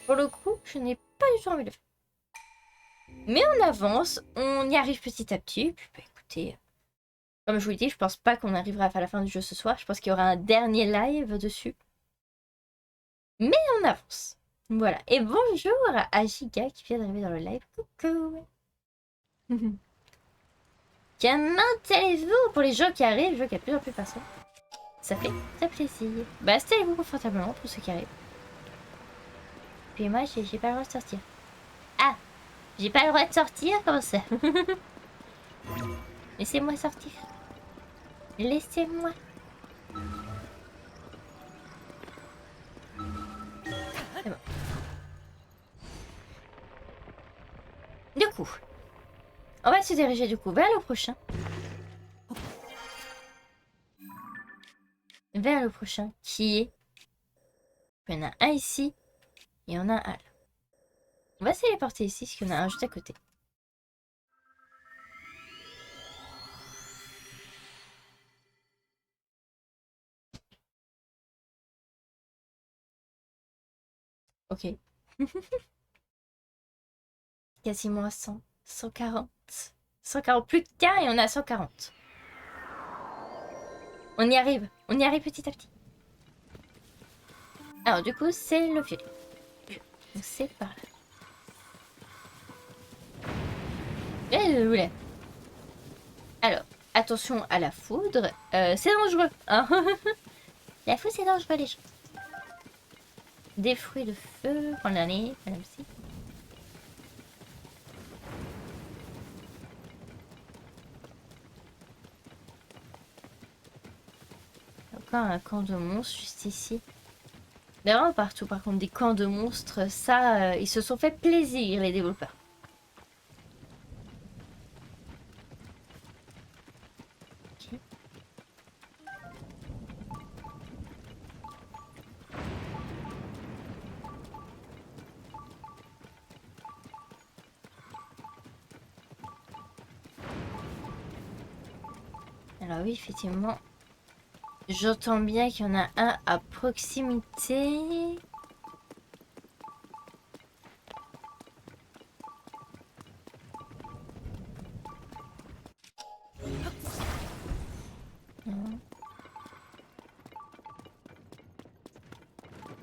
Pour le coup, je n'ai pas du tout envie de le faire. Mais on avance, on y arrive petit à petit. Puis, bah, écoutez, comme je vous l'ai dit, je pense pas qu'on arrivera à la fin du jeu ce soir. Je pense qu'il y aura un dernier live dessus. Mais on avance. Voilà. Et bonjour à Giga qui vient d'arriver dans le live. Coucou. Comment allez-vous pour les jeux qui arrivent, les jeux qui a de plus en plus passé. Ça fait très plaisir. Bah, installez-vous confortablement pour ceux qui arrivent. Puis moi, j'ai pas le droit de sortir. Ah, j'ai pas le droit de sortir, comment ça? Laissez-moi sortir. Laissez-moi. C'est bon. Du coup, on va se diriger du coup vers le prochain. Vers le prochain qui est... Il y en a un ici. Et il y en a un là. On va essayer de les porter ici, parce qu'il y en a un juste à côté. Ok. Quasiment à 100. 140. 140. Plus de qu'un et on a 140. On y arrive. On y arrive petit à petit. Alors du coup, c'est le violet. Donc c'est par là. Oula. Alors, attention à la foudre. C'est dangereux. Hein. La foudre, c'est dangereux, les gens. Des fruits de feu. On en est. Madame si. Encore un camp de monstres juste ici. D'ailleurs, partout, par contre, des camps de monstres, ça, ils se sont fait plaisir, les développeurs. Okay. Alors oui, effectivement, j'entends bien qu'il y en a un à proximité.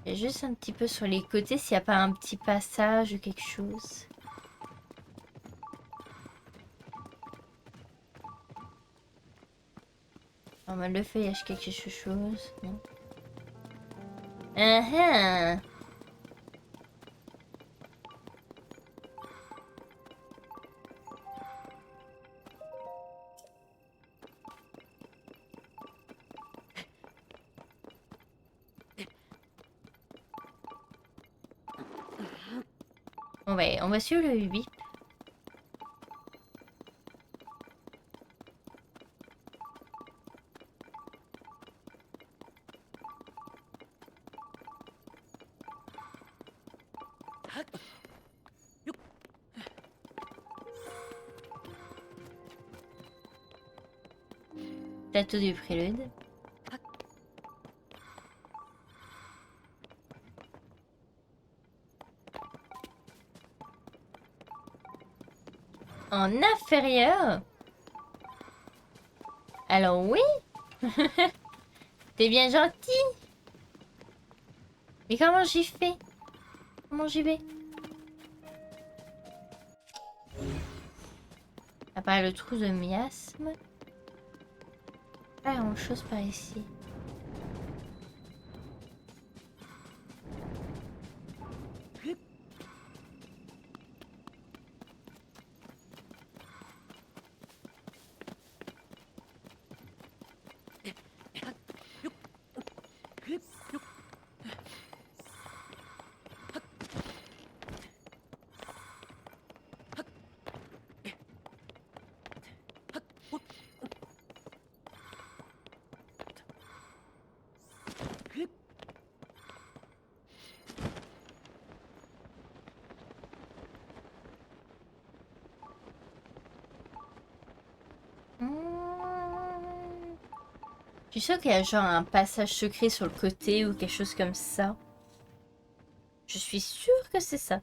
Et juste un petit peu sur les côtés s'il n'y a pas un petit passage ou quelque chose. On va le feuillage quelque chose. Non. On va suivre le bip. Plateau du prélude. En inférieur. Alors oui. T'es bien gentil. Mais comment j'y fais? Comment j'y vais? À part le trou de miasme. Pas grand chose par ici. Je suis sûre qu'il y a genre un passage secret sur le côté ou quelque chose comme ça. Je suis sûre que c'est ça.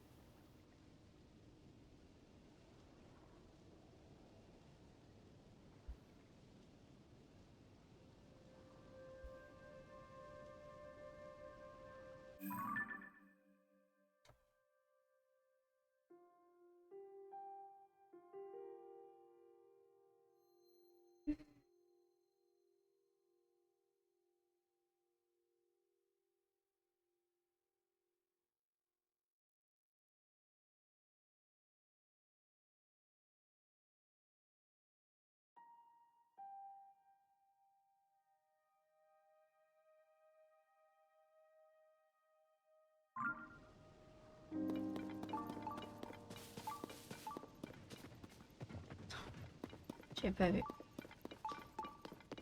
J'ai pas vu.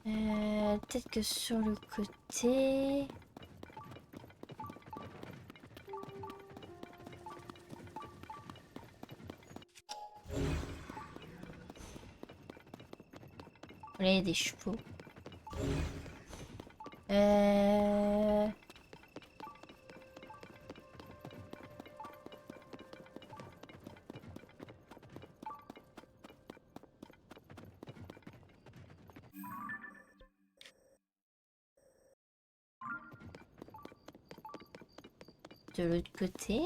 Peut-être que sur le côté... Là, il y a des chevaux. De l'autre côté.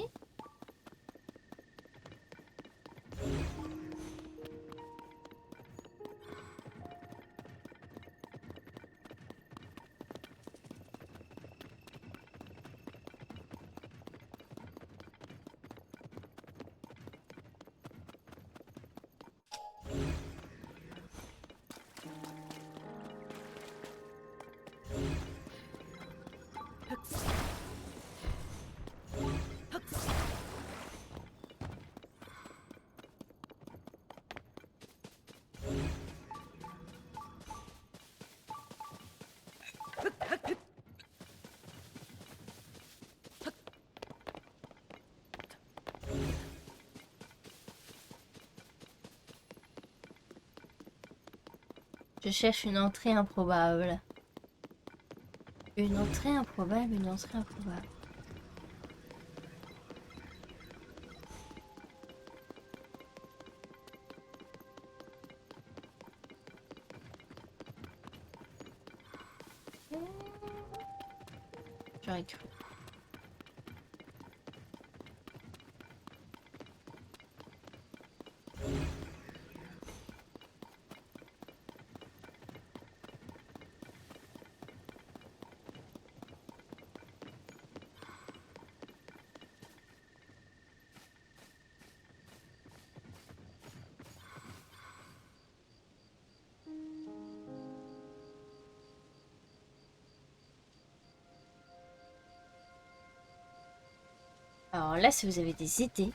Je cherche une entrée improbable. Une entrée improbable, une entrée improbable. J'aurais cru. Alors là, si vous avez des idées...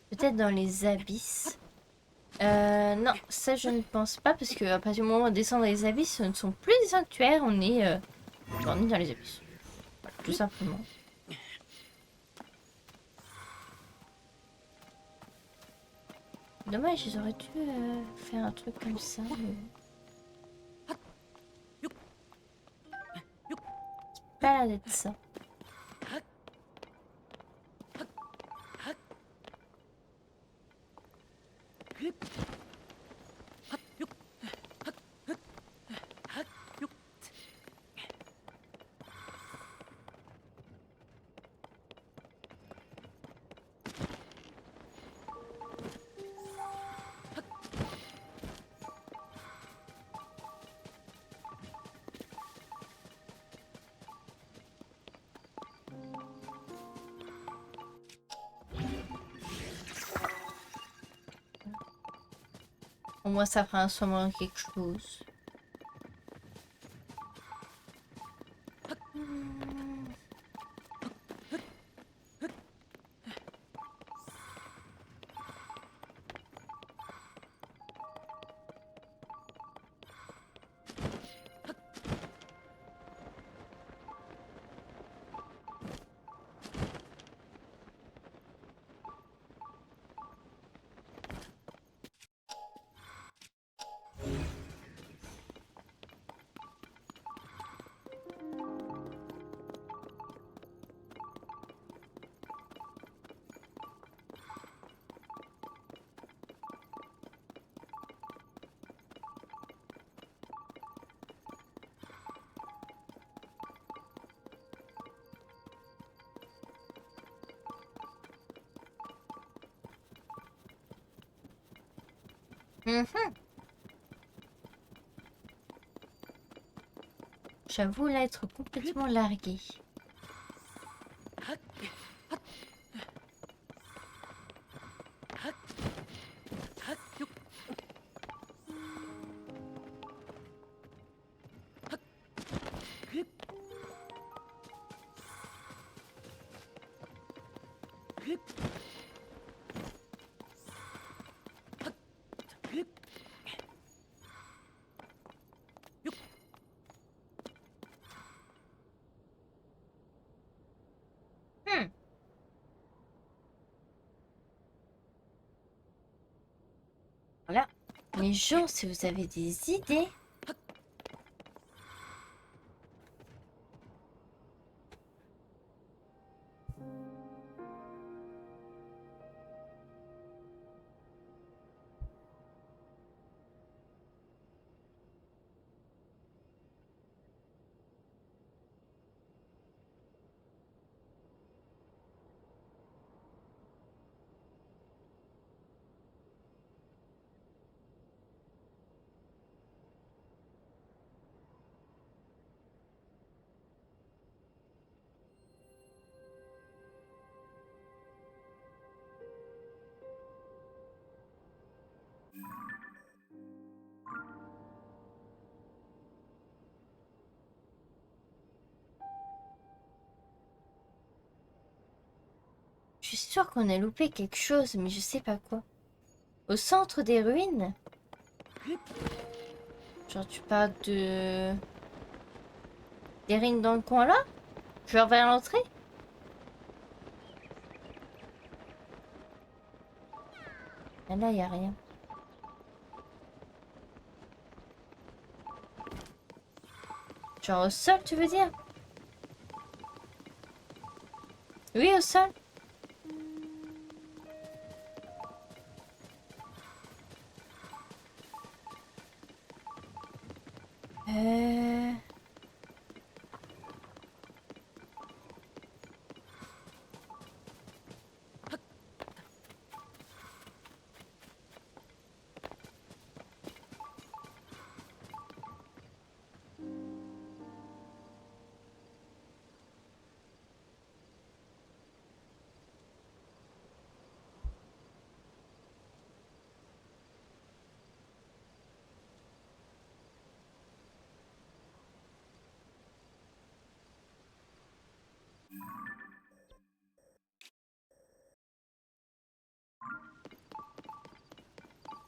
Peut-être dans les abysses. Non, ça je ne pense pas parce que à partir du moment où on descend dans les abysses, ce ne sont plus des sanctuaires, on est dans les abysses. Voilà, tout simplement. Dommage, ils auraient dû faire un truc comme ça. Mais... pas l'air d'être ça. Au moins ça fera un sûrement quelque chose. Mhm. J'avoue là être complètement largué. Hmm. Voilà. Les gens, si vous avez des idées. Je suis sûre qu'on a loupé quelque chose, mais je sais pas quoi. Au centre des ruines? Genre tu parles de... Des ruines dans le coin là? Genre vers l'entrée? Ah, là, y a rien. Genre au sol, tu veux dire? Oui, au sol. Euh...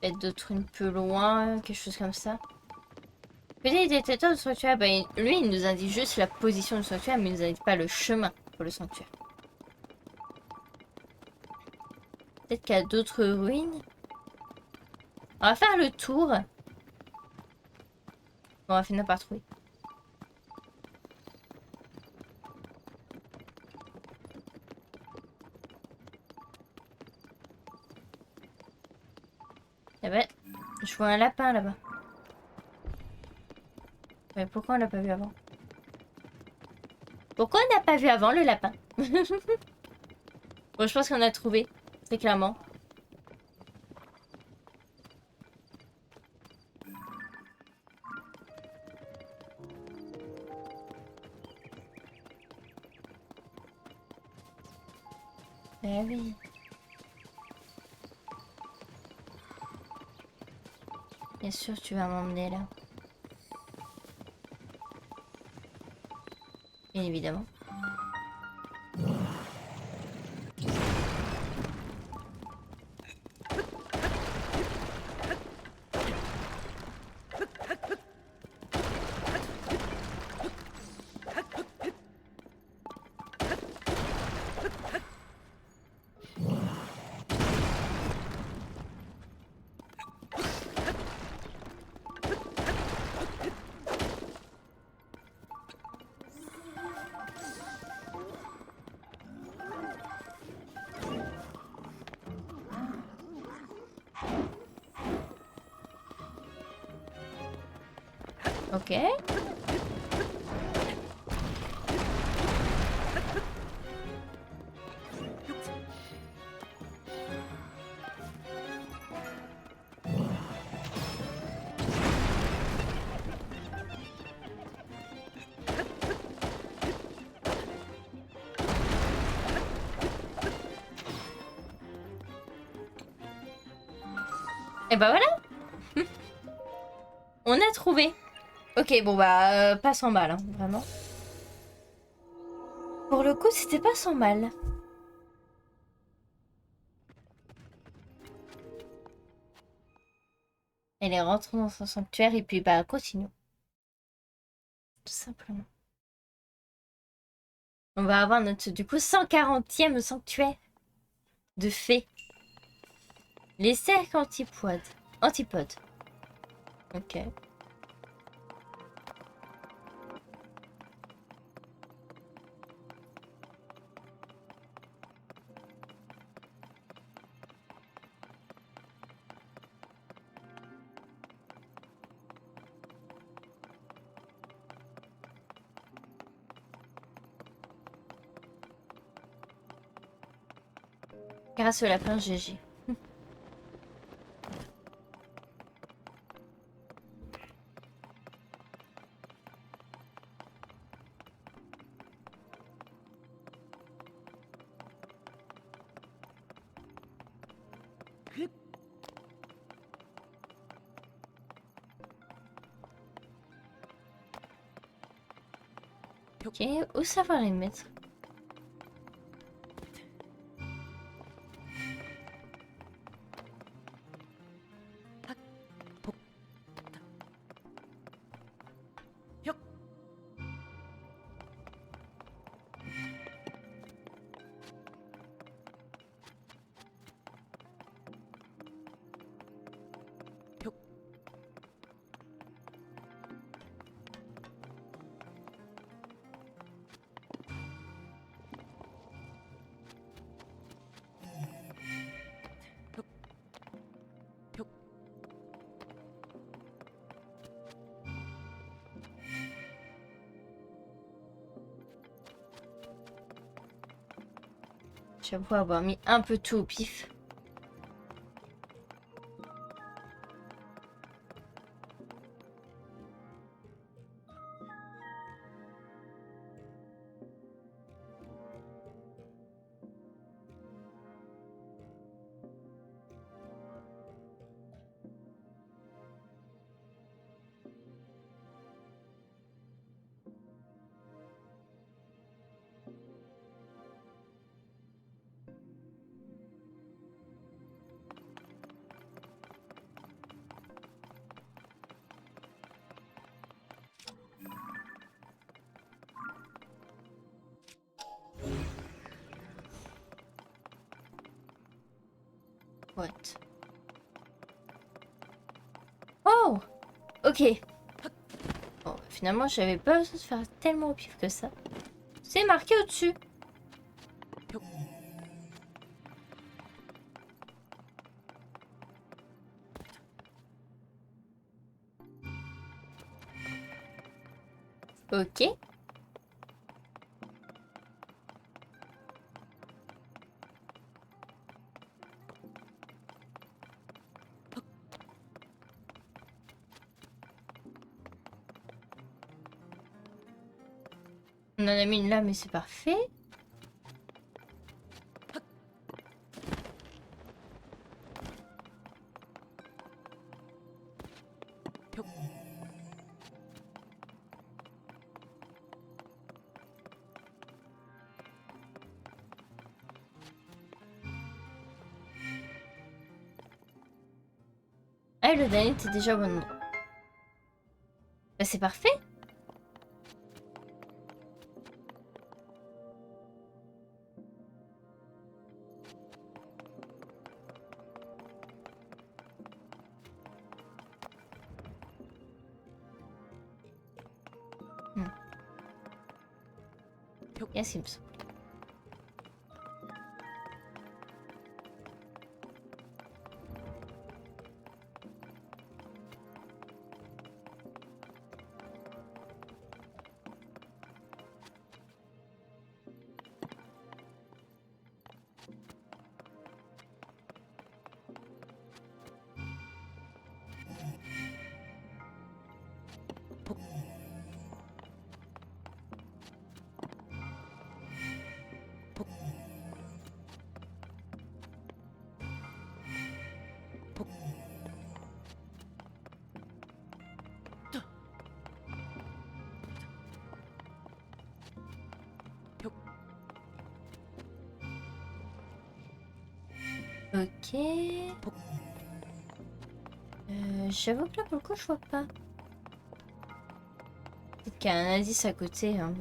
Peut-être d'autres un peu loin, quelque chose comme ça. Peut-être détecteur de sanctuaire, ben, lui il nous indique juste la position du sanctuaire, mais il nous indique pas le chemin pour le sanctuaire. Peut-être qu'il y a d'autres ruines. On va faire le tour. On va finir par trouver. Eh ben, je vois un lapin là-bas. Mais pourquoi on l'a pas vu avant? Pourquoi on n'a pas vu avant le lapin? Bon, je pense qu'on a trouvé, très clairement. Eh oui. Bien sûr, tu vas m'emmener là. Bien évidemment. Ok. Et bah voilà. On a trouvé. Ok, bon bah, pas sans mal, hein, vraiment. Pour le coup, c'était pas sans mal. Elle est rentrée dans son sanctuaire et puis bah, continuons. Tout simplement. On va avoir notre, du coup, 140e sanctuaire de fées. Les cercles antipodes. Antipodes. Ok. Grâce au lapin GG. Ok, où savoir les mettre? J'avoue avoir mis un peu tout au pif. What? Oh! Ok. Bon, finalement, j'avais pas besoin de faire tellement au pif que ça. C'est marqué au-dessus. Ok. On en a mis une là, mais c'est parfait. Eh, le dernier était déjà au bon endroit. Bah, c'est parfait. Yes, il me semble. Ok. J'avoue que là, pour le coup, je vois pas. Peut-être qu'il y a un indice à côté. Hein.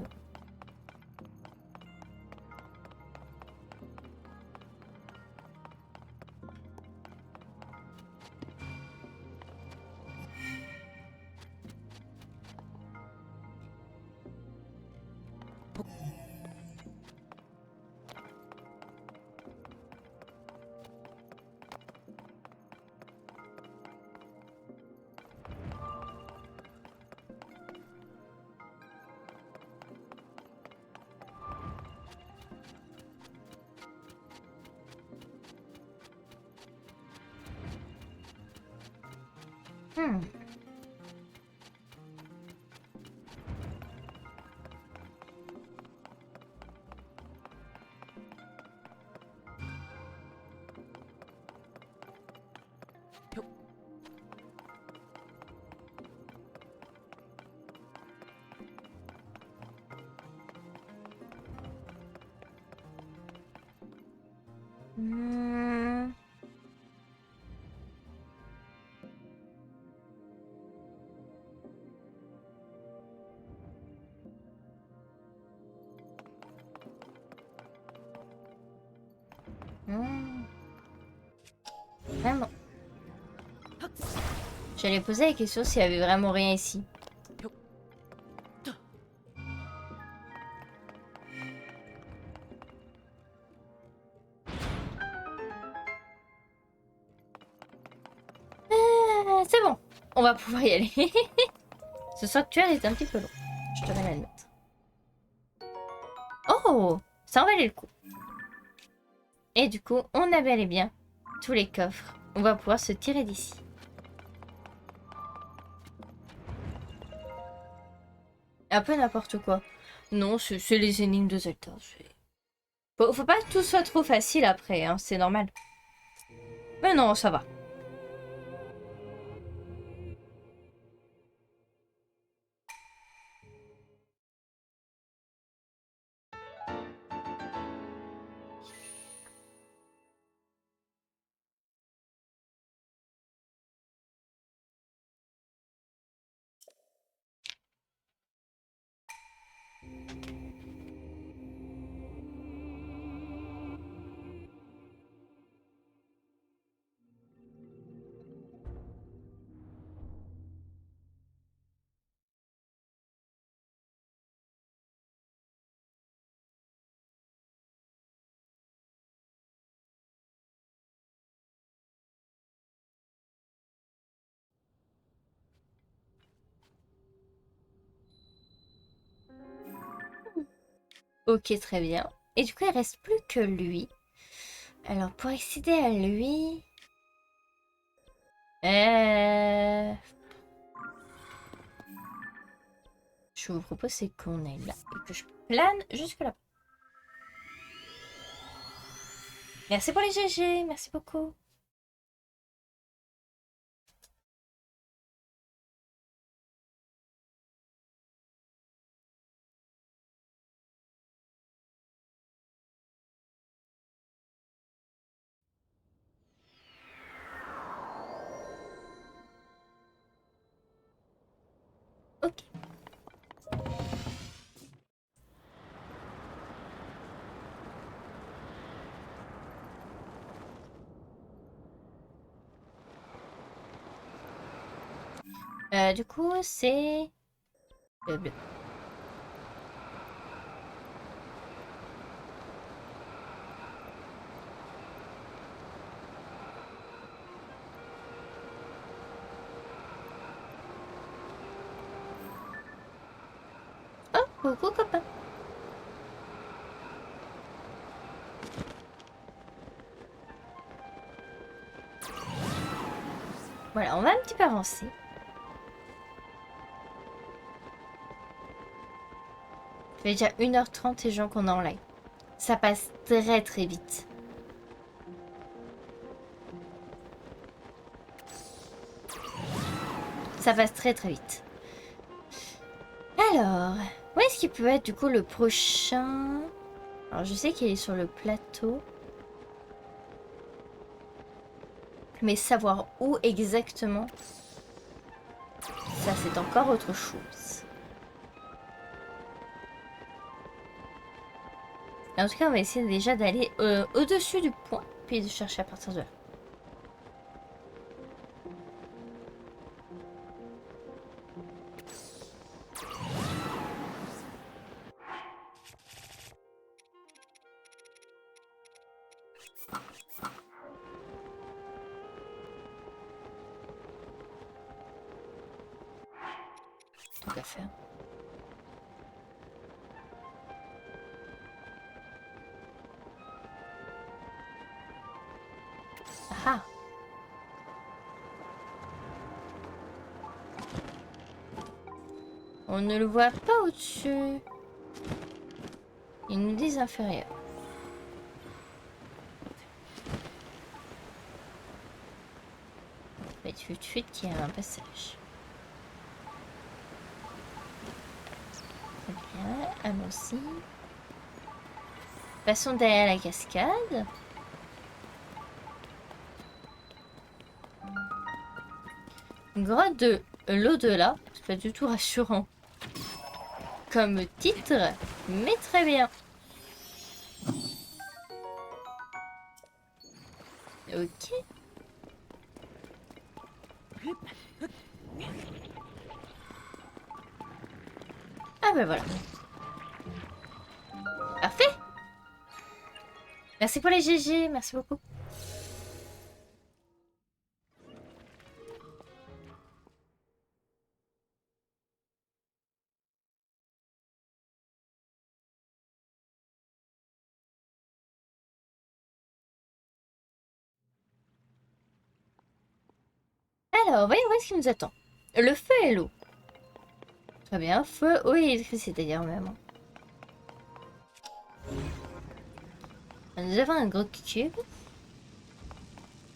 Hmm. Hmm. Hmm. Vraiment. J'allais poser la question s'il y avait vraiment rien ici. C'est bon. On va pouvoir y aller. Ce sanctuaire est un petit peu long. Je te l'admettre. Oh, ça en valait le coup. Et du coup, on a bel et bien tous les coffres. On va pouvoir se tirer d'ici. Un peu n'importe quoi. Non, c'est les énigmes de Zelda. Faut pas que tout soit trop facile après, hein, c'est normal. Mais non, ça va. Ok, très bien. Et du coup, il reste plus que lui. Alors, pour accéder à lui... Je vous propose c'est qu'on aille là. Et que je plane jusque là. Merci pour les GG, merci beaucoup. Du coup, c'est le bleu. Oh, coucou copain. Voilà, on va un petit peu avancer. Ça fait déjà 1h30 les gens qu'on est en live. Ça passe très très vite. Ça passe très très vite. Alors, où est-ce qu'il peut être du coup le prochain? Alors je sais qu'il est sur le plateau. Mais savoir où exactement, ça c'est encore autre chose. Et en tout cas, on va essayer déjà d'aller au-dessus du point, puis de chercher à partir de là. Tant qu'à faire. Ah! On ne le voit pas au-dessus. Ils nous disent inférieur. Il faut tout de suite qu'il y a un passage. Très bien, allons-y. Passons derrière la cascade. Grotte de l'au-delà. C'est pas du tout rassurant comme titre, mais très bien. Ok. Ah ben voilà. Parfait. Merci pour les GG, merci beaucoup. Alors, voyons voir ce qui nous attend. Le feu et l'eau. Très bien, feu, eau et électricité d'ailleurs même. Nous avons un gros cube.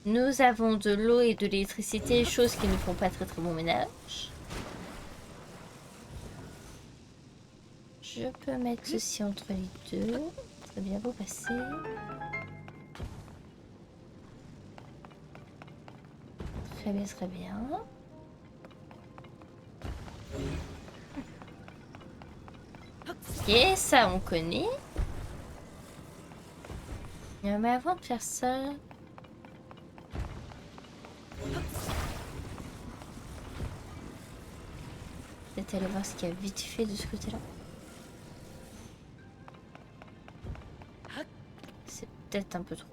Nous avons de l'eau et de l'électricité, choses qui ne font pas très très bon ménage. Je peux mettre ceci entre les deux. Très bien, vous passez. Très bien, très bien. Ok, ça on connaît. Mais avant de faire ça... Peut-être aller voir ce qu'il y a vite fait de ce côté-là. C'est peut-être un peu trop.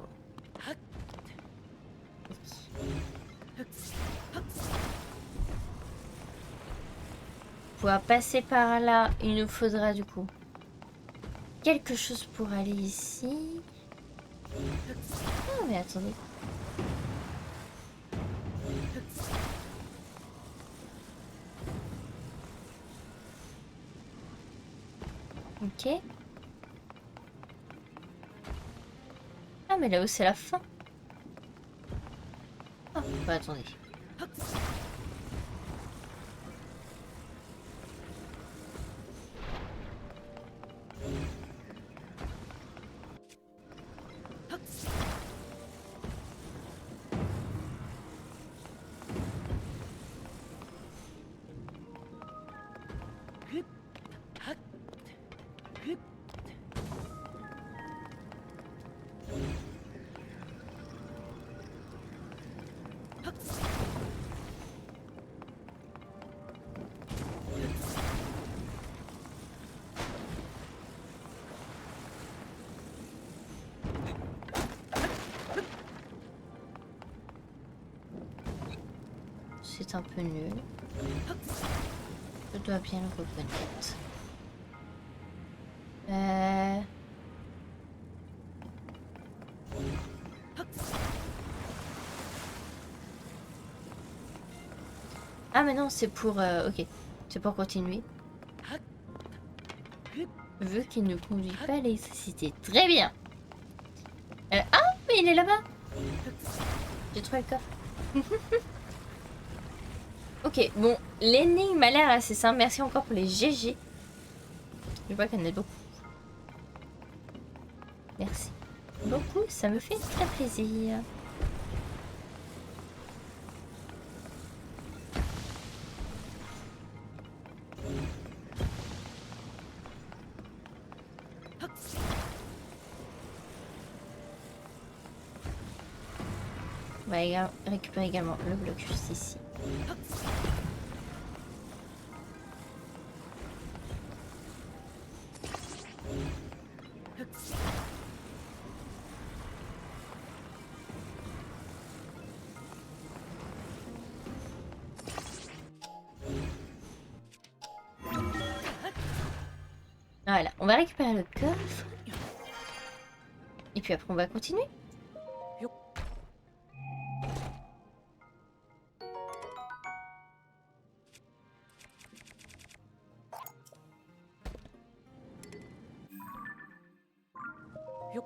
Pour pouvoir passer par là, il nous faudra du coup quelque chose pour aller ici. Oh mais attendez. Ok. Ah mais là-haut c'est la fin. Ah bah attendez. c'est un peu nul. Je dois bien le reconnaître. Ah mais non, c'est pour... ok, c'est pour continuer. Vu qu'il ne conduit pas l'électricité. Très bien. Ah, mais il est là-bas. J'ai trouvé le coffre. Ok, bon, l'énigme a l'air assez simple. Merci encore pour les GG. Je vois qu'il y en a beaucoup. Merci beaucoup, ça me fait très plaisir. On va récupérer également le bloc juste ici. Voilà, on va récupérer le coffre. Et puis après, on va continuer.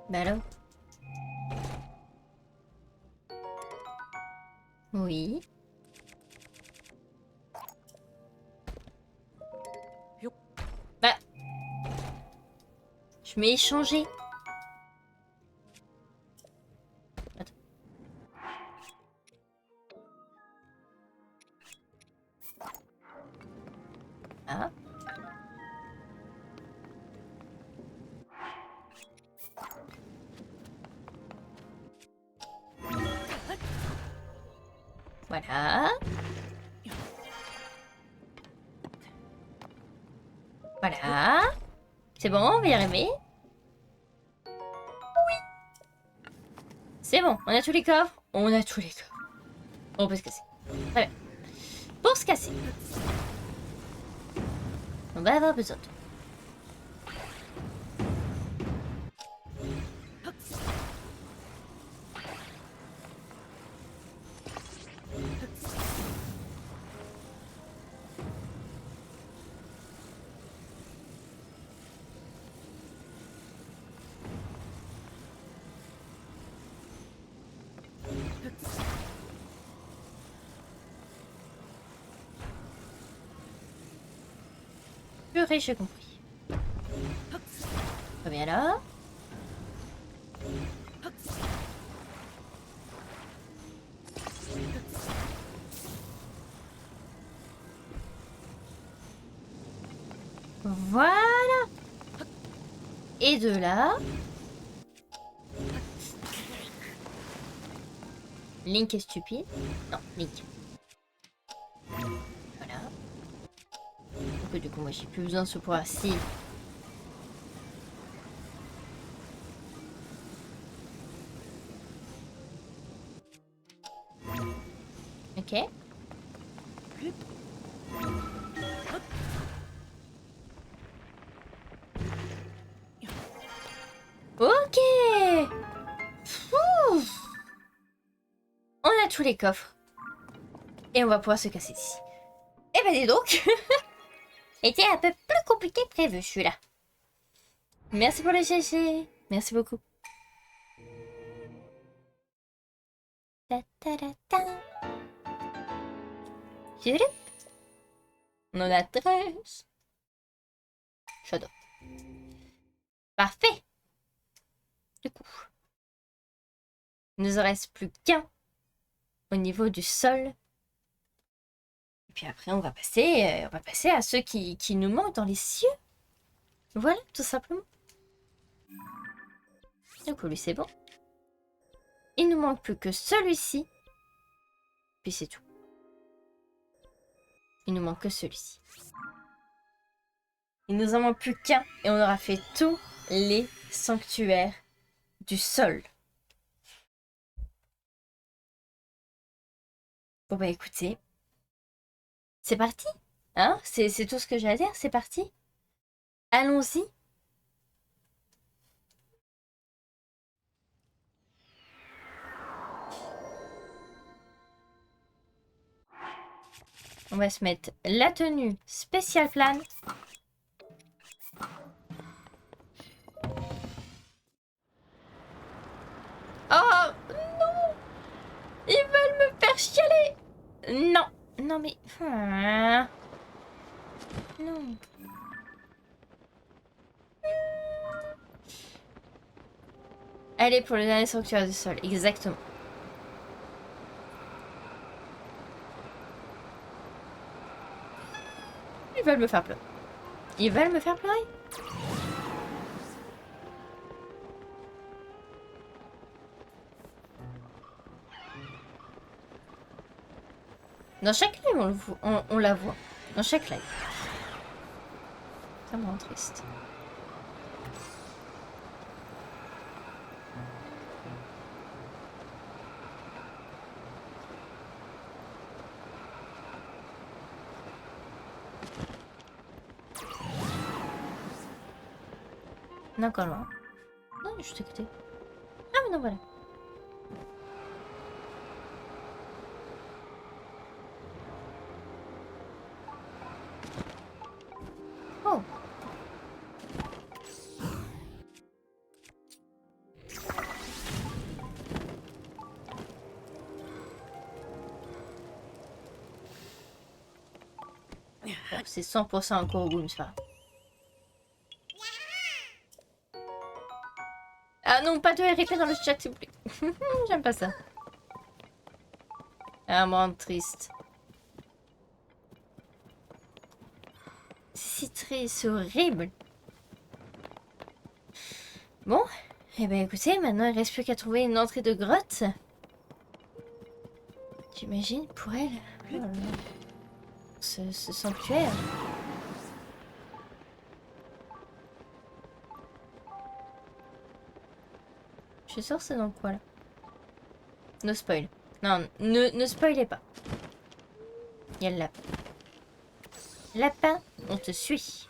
Bah alors. Oui. Bah. Je m'ai échangé. Attends. Ah. Voilà. Voilà. C'est bon, on va y arriver. Oui. C'est bon, on a tous les coffres. On a tous les coffres. On peut se casser. Très bien. Pour se casser, on va avoir besoin de... Purée, j'ai compris. Très bien là. Voilà. Et de là. Link est stupide. Non, Link. Voilà. Donc du coup, moi, j'ai plus besoin de ce pouvoir-ci. Ok. Ok. Ouf. On a tous les coffres. Et on va pouvoir se casser d'ici. Eh ben dis donc. Était un peu plus compliqué que prévu celui-là. Merci pour le GG. Merci beaucoup. Ta ta ta ta. Jurup. On en a 13. J'adore. Parfait. Du coup, il ne nous en reste plus qu'un au niveau du sol. Et puis après, on va passer à ceux qui nous manquent dans les cieux. Voilà, tout simplement. Du coup, lui, c'est bon. Il nous manque plus que celui-ci. Puis c'est tout. Il nous manque que celui-ci. Il nous en manque plus qu'un et on aura fait tous les sanctuaires du sol. Bon bah écoutez, C'est parti. Hein? C'est tout ce que j'ai à dire, c'est parti. Allons-y. On va se mettre la tenue spéciale plane. Oh non! Ils veulent me faire chialer! Non! Non mais... Non. Allez pour le dernier sanctuaire du sol, exactement. Ils veulent me faire pleurer. Ils veulent me faire pleurer? Dans chaque live, on la voit. Dans chaque live. Ça me rend triste. D'accord, non. Non, je t'écoutais. Ah, mais non, voilà. Oh. Bon, c'est 100% un Korogun, ça. Ah non, pas de RP dans le chat, s'il vous plaît. J'aime pas ça. Ah, moi, triste. C'est triste, c'est horrible. Bon, eh ben écoutez, maintenant il reste plus qu'à trouver une entrée de grotte. J'imagine pour elle. Oh là là. Ce sanctuaire. Je suis sûre c'est dans quoi là? No spoil. Non, ne spoilez pas. Il y a le lapin. Lapin, on te suit.